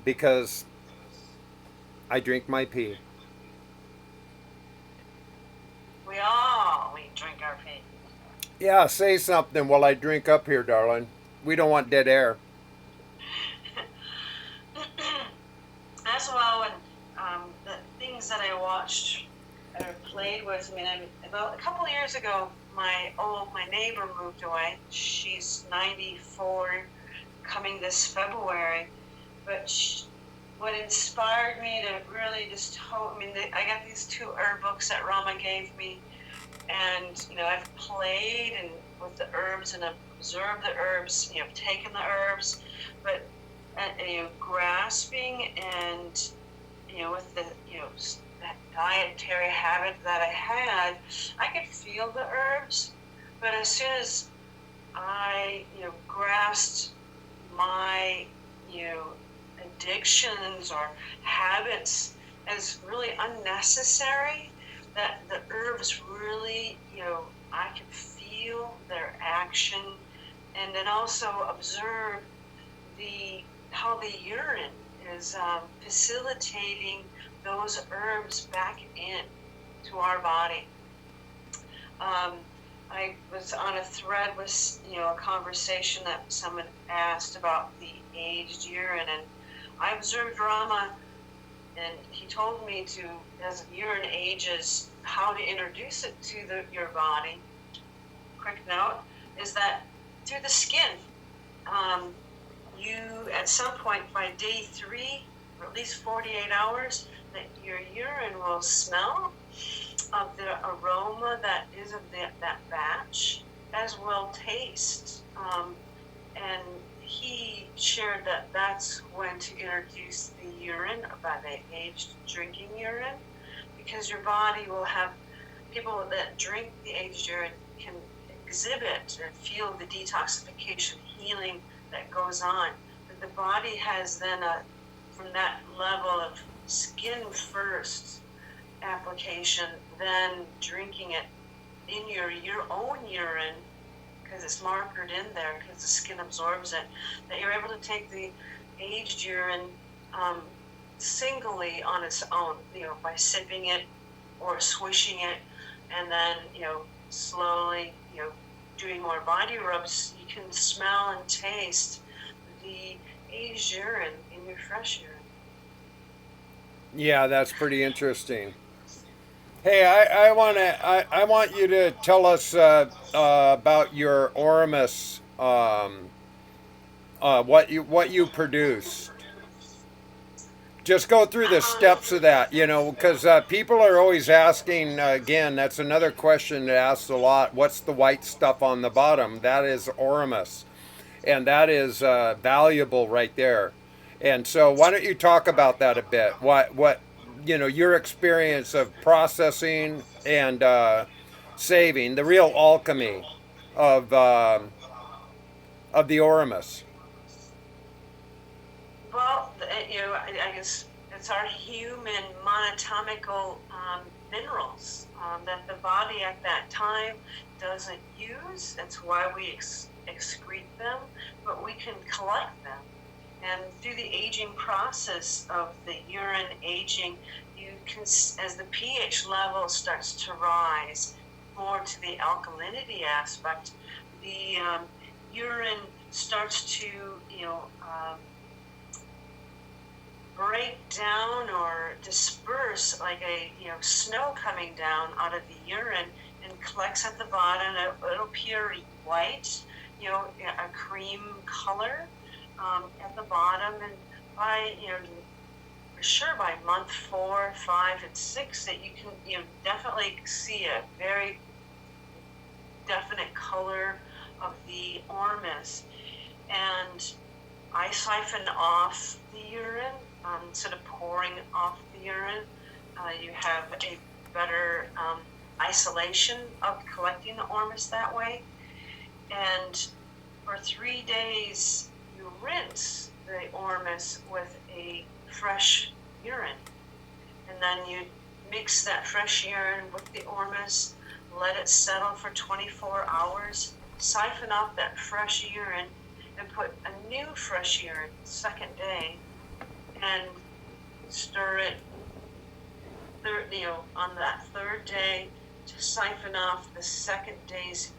because I drink my pee. We drink our pee. Yeah, say something while I drink up here, darling. We don't want dead air. As well, and the things that I watched or played with. I mean, about a couple of years ago, my neighbor moved away. She's 94, coming this February. But what inspired me to really just hope. I mean, I got these 2 herb books that Rama gave me, and I've played and with the herbs and observed the herbs. Taken the herbs, but grasping and with the that dietary habit that I had, I could feel the herbs, but as soon as I grasped my addictions or habits as really unnecessary, that the herbs really I could feel their action, and then also observe how the urine is facilitating those herbs back in to our body. I was on a thread with a conversation that someone asked about the aged urine, and I observed Rama, and he told me to, as urine ages, how to introduce it to your body. Quick note is that through the skin. You, at some point by day 3, or at least 48 hours, that your urine will smell of the aroma that is of that batch, as well taste. And he shared that that's when to introduce the urine, by the aged drinking urine, because your body will have, people that drink the aged urine can exhibit and feel the detoxification, healing that goes on. But the body has then from that level of skin first application, then drinking it in your own urine, because it's markered in there, because the skin absorbs it, that you're able to take the aged urine singly on its own, by sipping it or swishing it, and then slowly doing more body rubs, you can smell and taste the aged urine in your fresh urine. Yeah, that's pretty interesting. Hey, I want you to tell us about your Oramus, what you produce. Just go through the steps of that, because people are always asking. Again, that's another question that asks a lot. What's the white stuff on the bottom? That is Oramus, and that is valuable right there. And so, why don't you talk about that a bit? What your experience of processing and saving, the real alchemy of the Oramus. Well, I guess it's our human monatomical minerals that the body at that time doesn't use. That's why we excrete them, but we can collect them. And through the aging process of the urine aging, you can, as the pH level starts to rise more to the alkalinity aspect, the urine starts to, break down or disperse like a snow coming down out of the urine, and collects at the bottom. It'll appear white, a cream color at the bottom, and by for sure by month 4, 5, and 6 that you can definitely see a very definite color of the Oramus. And I siphon off the urine. Instead of pouring off the urine, you have a better isolation of collecting the Oramus that way. And for 3 days, you rinse the Oramus with a fresh urine. And then you mix that fresh urine with the Oramus, let it settle for 24 hours, siphon off that fresh urine, and put a new fresh urine the second day. and stir it. On that third day, to siphon off the second day's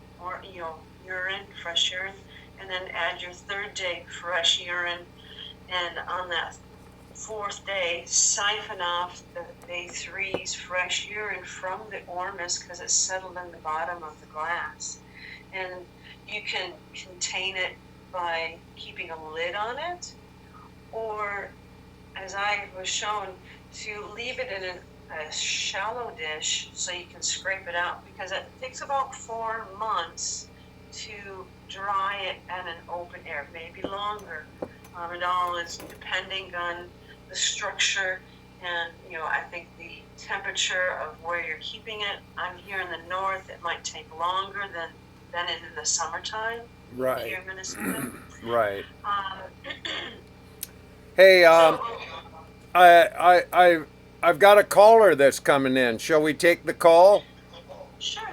urine, fresh urine, and then add your third day fresh urine, and on that fourth day, siphon off the day three's fresh urine from the ormus because it's settled in the bottom of the glass. And you can contain it by keeping a lid on it, or, as I was shown, to leave it in a shallow dish so you can scrape it out, because it takes about 4 months to dry it at an open air, maybe longer. It all is depending on the structure and, I think the temperature of where you're keeping it. I'm here in the north. It might take longer than in the summertime. Right. Here in Minnesota. Right. Um, Hey, so, I've got a caller that's coming in. Shall we take the call? sure.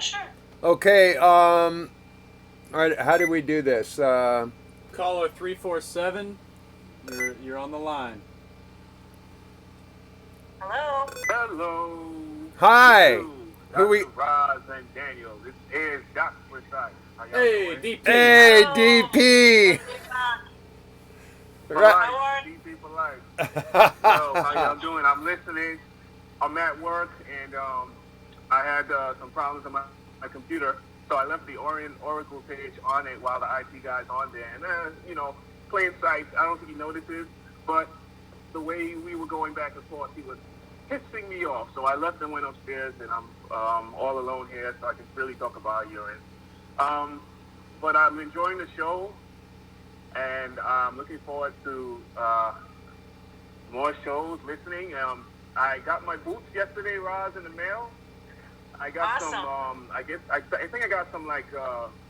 Okay. All right. How do we do this? Caller 347. You're on the line. Hello. Hello. Hi. Hello. Who we? Dr. Roz and Daniel. This is Dr. Precise. How y'all Hey, doing? DP. Hey, Hello. DP. For Right. life, How are DP for life. So, how y'all doing? I'm listening. I'm at work, and I had some problems on my computer, so I left the ORIN Oracle page on it while the IT guy's on there. And, plain sight, I don't think he notices, but the way we were going back and forth, he was pissing me off. So I left and went upstairs, and I'm all alone here, so I can really talk about urine. But I'm enjoying the show, and I'm looking forward to more shows, listening. I got my boots yesterday, Roz, in the mail. I got Awesome. some, I think I got some, I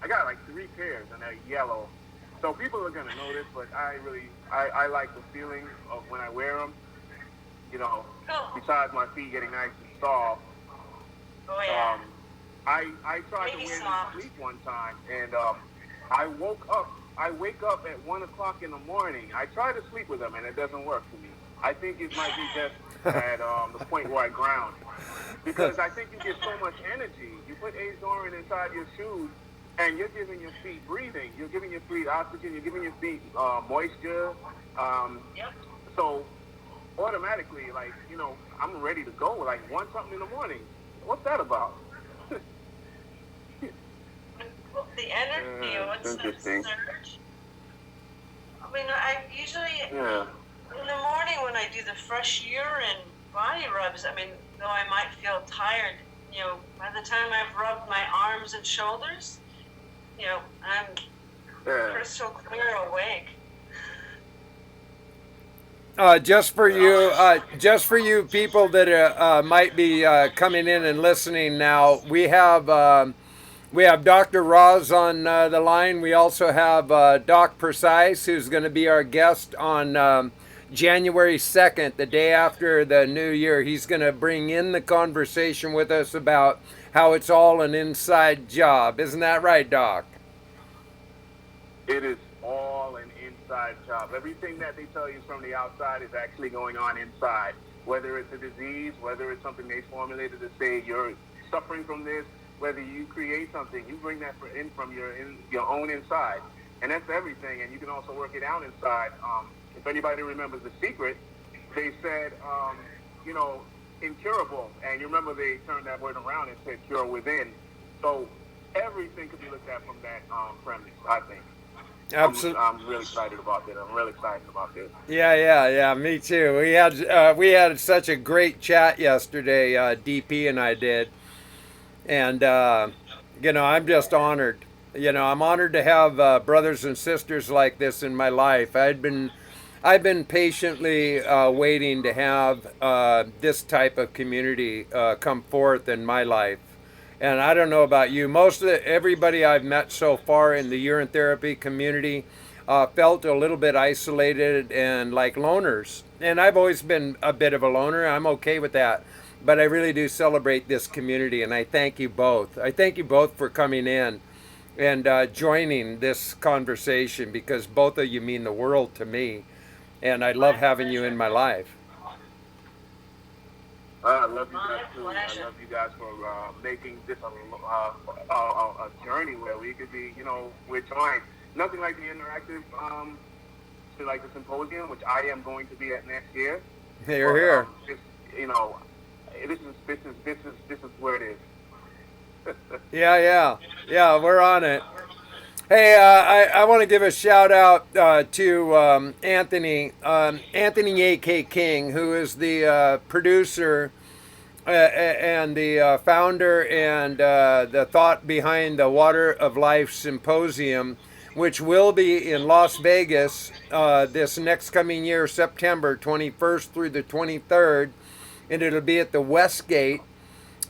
got like 3 pairs, and they're yellow. So people are going to notice, but I like the feeling of when I wear them, Cool. besides my feet getting nice and soft. Oh, yeah. I tried to Maybe wear them soft. to sleep one time, and I wake up at 1 o'clock in the morning. I try to sleep with them, and it doesn't work for me. I think it might be just at the point where I ground. Because I think you get so much energy. You put Azorin inside your shoes, and you're giving your feet breathing. You're giving your feet oxygen. You're giving your feet moisture. Yep. So automatically, I'm ready to go. 1 something in the morning. What's that about? The energy, what's that interesting. surge? I mean, I usually, Yeah. in the morning when I do the fresh urine body rubs, though I might feel tired, by the time I've rubbed my arms and shoulders, I'm Yeah. crystal clear awake. Just for you people that might be coming in and listening now, we have Dr. Roz on the line. We also have Doc Precise, who's going to be our guest on January 2nd, the day after the new year. He's going to bring in the conversation with us about how it's all an inside job. Isn't that right, Doc? It is all an inside job. Everything that they tell you from the outside is actually going on inside. Whether it's a disease, whether it's something they formulated to say you're suffering from this, whether you create something, you bring that in from your own inside. And that's everything. And you can also work it out inside. If anybody remembers The Secret, they said, incurable. And you remember they turned that word around and said cure within. So everything could be looked at from that premise, I think. Absolutely. I'm really excited about this. Yeah. Me too. We had such a great chat yesterday. DP and I did, and I'm just honored. I'm honored to have brothers and sisters like this in my life. I've been patiently waiting to have this type of community come forth in my life. And I don't know about you, everybody I've met so far in the urine therapy community felt a little bit isolated and like loners. And I've always been a bit of a loner. I'm okay with that. But I really do celebrate this community, and I thank you both. I thank you both for coming in and joining this conversation, because both of you mean the world to me. and I love having you in my life. I love you guys My too. pleasure. I love you guys for making this a journey where we could be, we're trying. Nothing like the interactive, to like the symposium, which I am going to be at next year. You're But, here. this is where it is. Yeah, we're on it. Hey, I want to give a shout out to Anthony A.K. King, who is the producer and the founder and the thought behind the Water of Life Symposium, which will be in Las Vegas this next coming year, September 21st through the 23rd, and it'll be at the Westgate.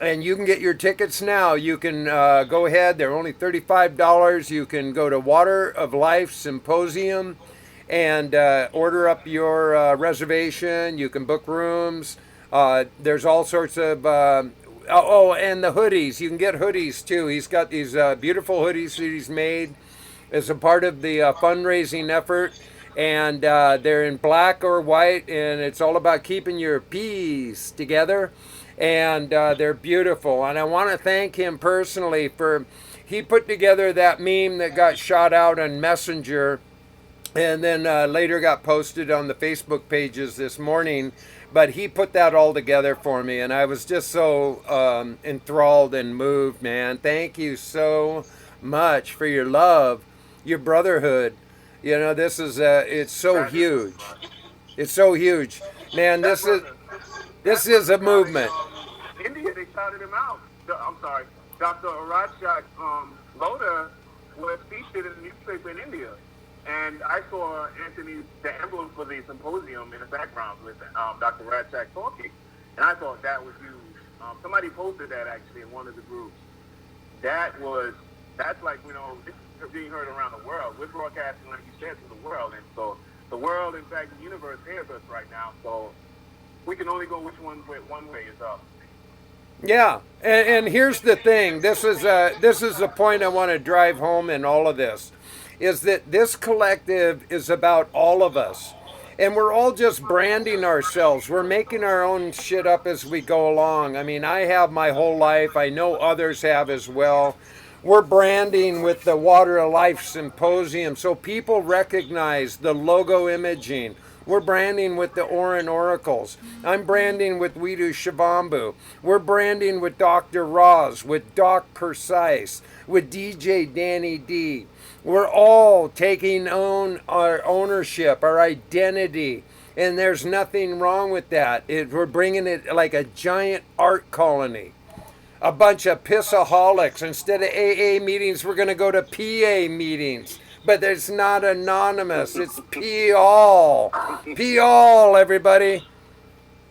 And you can get your tickets now. You can go ahead. They're only $35. You can go to Water of Life Symposium and order up your reservation. You can book rooms. There's all sorts of... and the hoodies. You can get hoodies too. He's got these beautiful hoodies that he's made as a part of the fundraising effort. And they're in black or white. And it's all about keeping your peace together. And they're beautiful. And I want to thank him personally for, he put together that meme that got shot out on Messenger and then later got posted on the Facebook pages this morning. But he put that all together for me, and I was just so enthralled and moved, man. Thank you so much for your love, your brotherhood. You know, this is, it's so huge. It's so huge. Man, this is a movement. India, they shouted him out. I'm sorry. Dr. Arajak Lodha was featured in the newspaper in India. And I saw the emblem for the symposium in the background with Dr. Arajak talking. And I thought that was huge. Somebody posted that actually in one of the groups. That's like, this is being heard around the world. We're broadcasting, like you said, to the world. And so the world, in fact, the universe hears us right now. So we can only go one way is up. Yeah, and here's the thing. This is the point I want to drive home in all of this, is that this collective is about all of us. And we're all just branding ourselves. We're making our own shit up as we go along. I mean, I have my whole life. I know others have as well. We're branding with the Water of Life Symposium so people recognize the logo imaging. We're branding with the ORIN Oracles. I'm branding with Weedu SHIVAMBU. We're branding with Dr. Roz, with Doc Precise, with DJ Danny D. We're all taking on our ownership, our identity, and there's nothing wrong with that. We're bringing it like a giant art colony. A bunch of pissaholics. Instead of AA meetings, we're going to go to PA meetings. But it's not anonymous. It's P-all. P-all, everybody.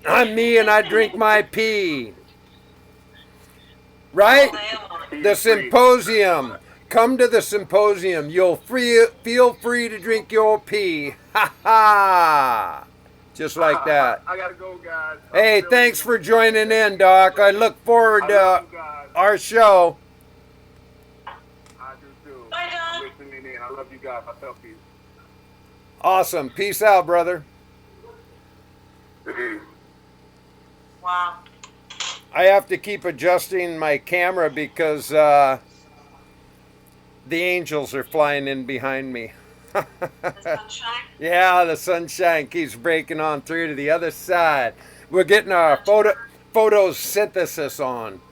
I'm me and I drink my pee. Right? The symposium. Come to the symposium. You'll feel free to drink your pee. Ha ha. Just like that. I gotta go, guys. Hey, thanks for joining in, Doc. I look forward to our show. I do too. Bye, Doc. Listening in. I love you guys. I felt you. Awesome. Peace out, brother. Wow. I have to keep adjusting my camera because the angels are flying in behind me. The sunshine. Yeah, the sunshine keeps breaking on through to the other side. We're getting our photosynthesis on.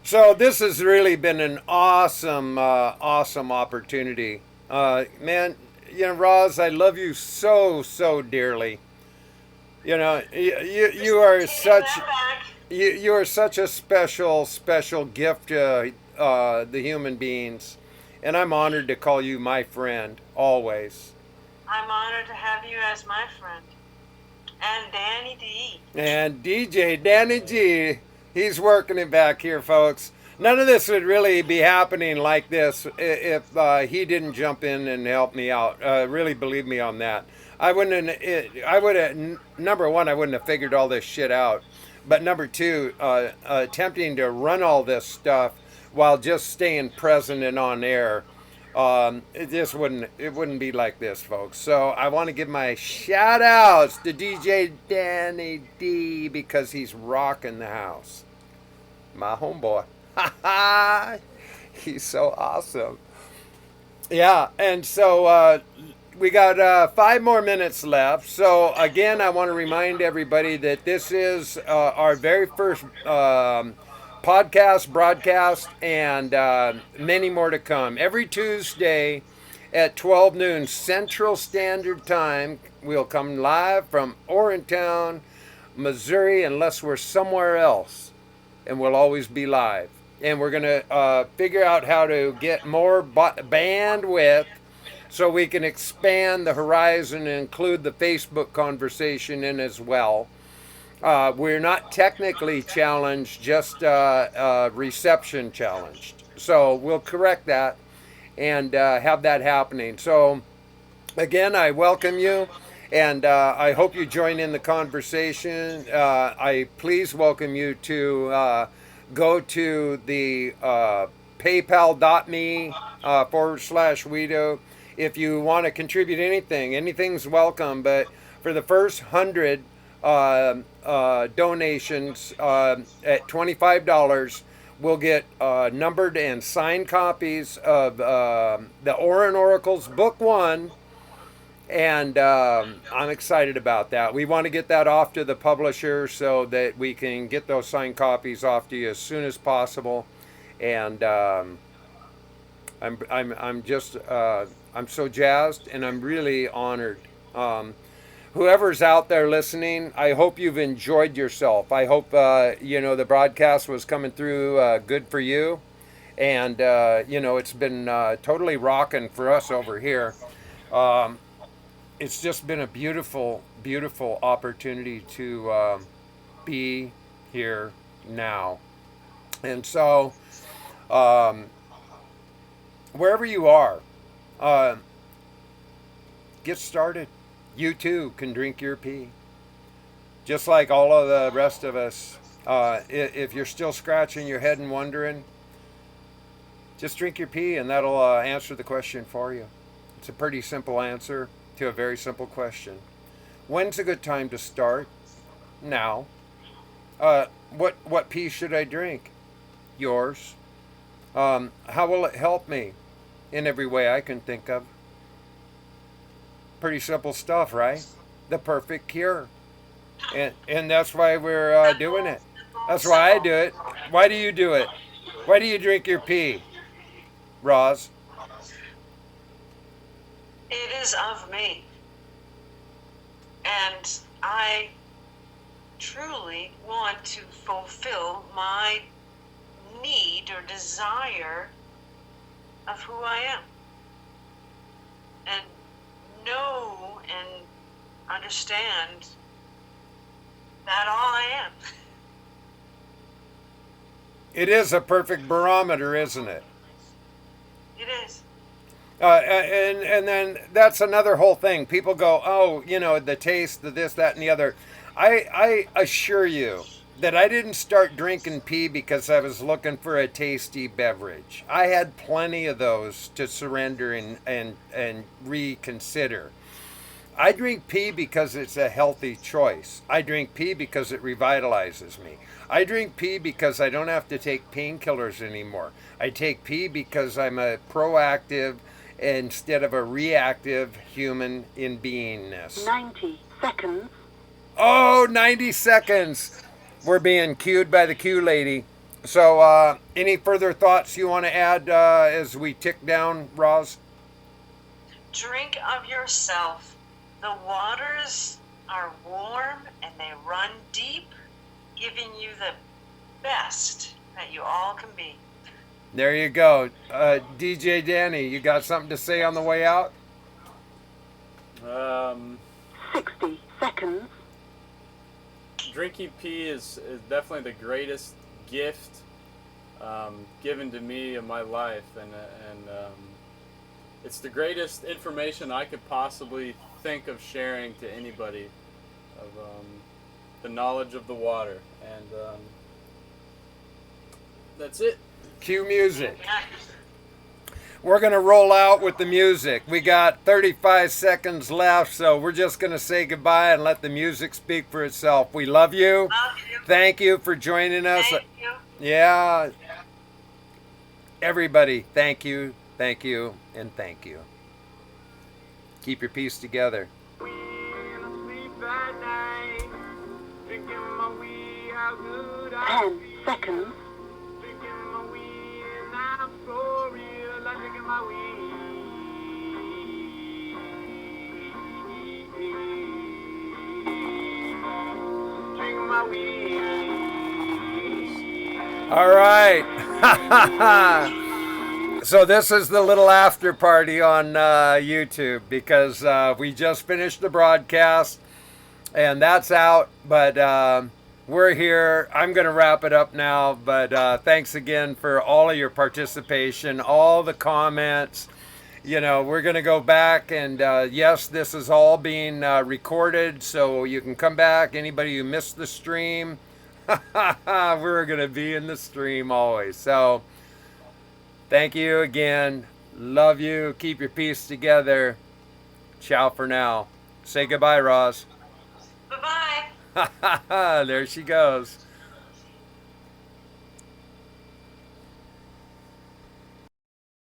So this has really been an awesome opportunity. Man, Roz, I love you so dearly. You are such you are such a special gift to the human beings. And I'm honored to call you my friend, always. I'm honored to have you as my friend. And Danny D. And DJ Danny G, he's working it back here, folks. None of this would really be happening like this if he didn't jump in and help me out. Really believe me on that. Number one, I wouldn't have figured all this shit out. But number two, attempting to run all this stuff while just staying present and on air it wouldn't be like this, folks. So I want to give my shout outs to DJ Danny D because he's rocking the house. My homeboy. He's so awesome. Yeah, and so we got 5 more minutes left. So again, I want to remind everybody that this is our very first podcast, broadcast, and many more to come. Every Tuesday at 12 noon Central Standard Time, we'll come live from Orintown, Missouri, unless we're somewhere else, and we'll always be live. And we're going to figure out how to get more bandwidth so we can expand the horizon and include the Facebook conversation in as well. We're not technically challenged, just reception challenged. So we'll correct that and have that happening. So again, I welcome you, and I hope you join in the conversation. I please welcome you to go to the paypal.me/Weedu. If you want to contribute anything's welcome, but for the first 100 donations at $25, we'll get numbered and signed copies of the ORIN Oracles Book 1, and I'm excited about that. We want to get that off to the publisher so that we can get those signed copies off to you as soon as possible. And I'm just I'm so jazzed, and I'm really honored. Whoever's out there listening, I hope you've enjoyed yourself. I hope the broadcast was coming through good for you, and it's been totally rocking for us over here. It's just been a beautiful, beautiful opportunity to be here now. And so, wherever you are, get started. You too can drink your pee. Just like all of the rest of us. If you're still scratching your head and wondering, just drink your pee, and that'll answer the question for you. It's a pretty simple answer to a very simple question. When's a good time to start? Now. What pee should I drink? Yours. How will it help me? In every way I can think of. Pretty simple stuff, right? The perfect cure. And that's why we're doing it. That's why I do it. Why do you do it? Why do you drink your pee, Roz? It is of me. And I truly want to fulfill my need or desire of who I am. And know and understand that all I am. It is a perfect barometer, isn't it? It is. And then that's another whole thing. People go, oh, the taste, the this, that, and the other. I assure you that I didn't start drinking pee because I was looking for a tasty beverage. I had plenty of those to surrender and reconsider. I drink pee because it's a healthy choice. I drink pee because it revitalizes me. I drink pee because I don't have to take painkillers anymore. I take pee because I'm a proactive instead of a reactive human in beingness. 90 seconds. Oh, 90 seconds. We're being cued by the cue lady. So any further thoughts you want to add as we tick down, Roz? Drink of yourself. The waters are warm and they run deep, giving you the best that you all can be. There you go. DJ Danny, you got something to say on the way out? 60 seconds. Drinking pee is definitely the greatest gift given to me in my life, and it's the greatest information I could possibly think of sharing to anybody of the knowledge of the water, and that's it. Cue music. we're going to roll out with the music. We got 35 seconds left, so we're just going to say goodbye and let the music speak for itself. We love you. Love you. Thank you for joining us. Thank you. Yeah. Everybody, thank you, and thank you. Keep your peace together. 10 seconds. All right. So this is the little after party on YouTube because we just finished the broadcast and that's out, but we're here. I'm going to wrap it up now, but thanks again for all of your participation, all the comments. You know, we're going to go back and yes, this is all being recorded, so you can come back. Anybody who missed the stream, we're going to be in the stream always. So thank you again. Love you. Keep your peace together. Ciao for now. Say goodbye, Roz. Bye-bye. There she goes.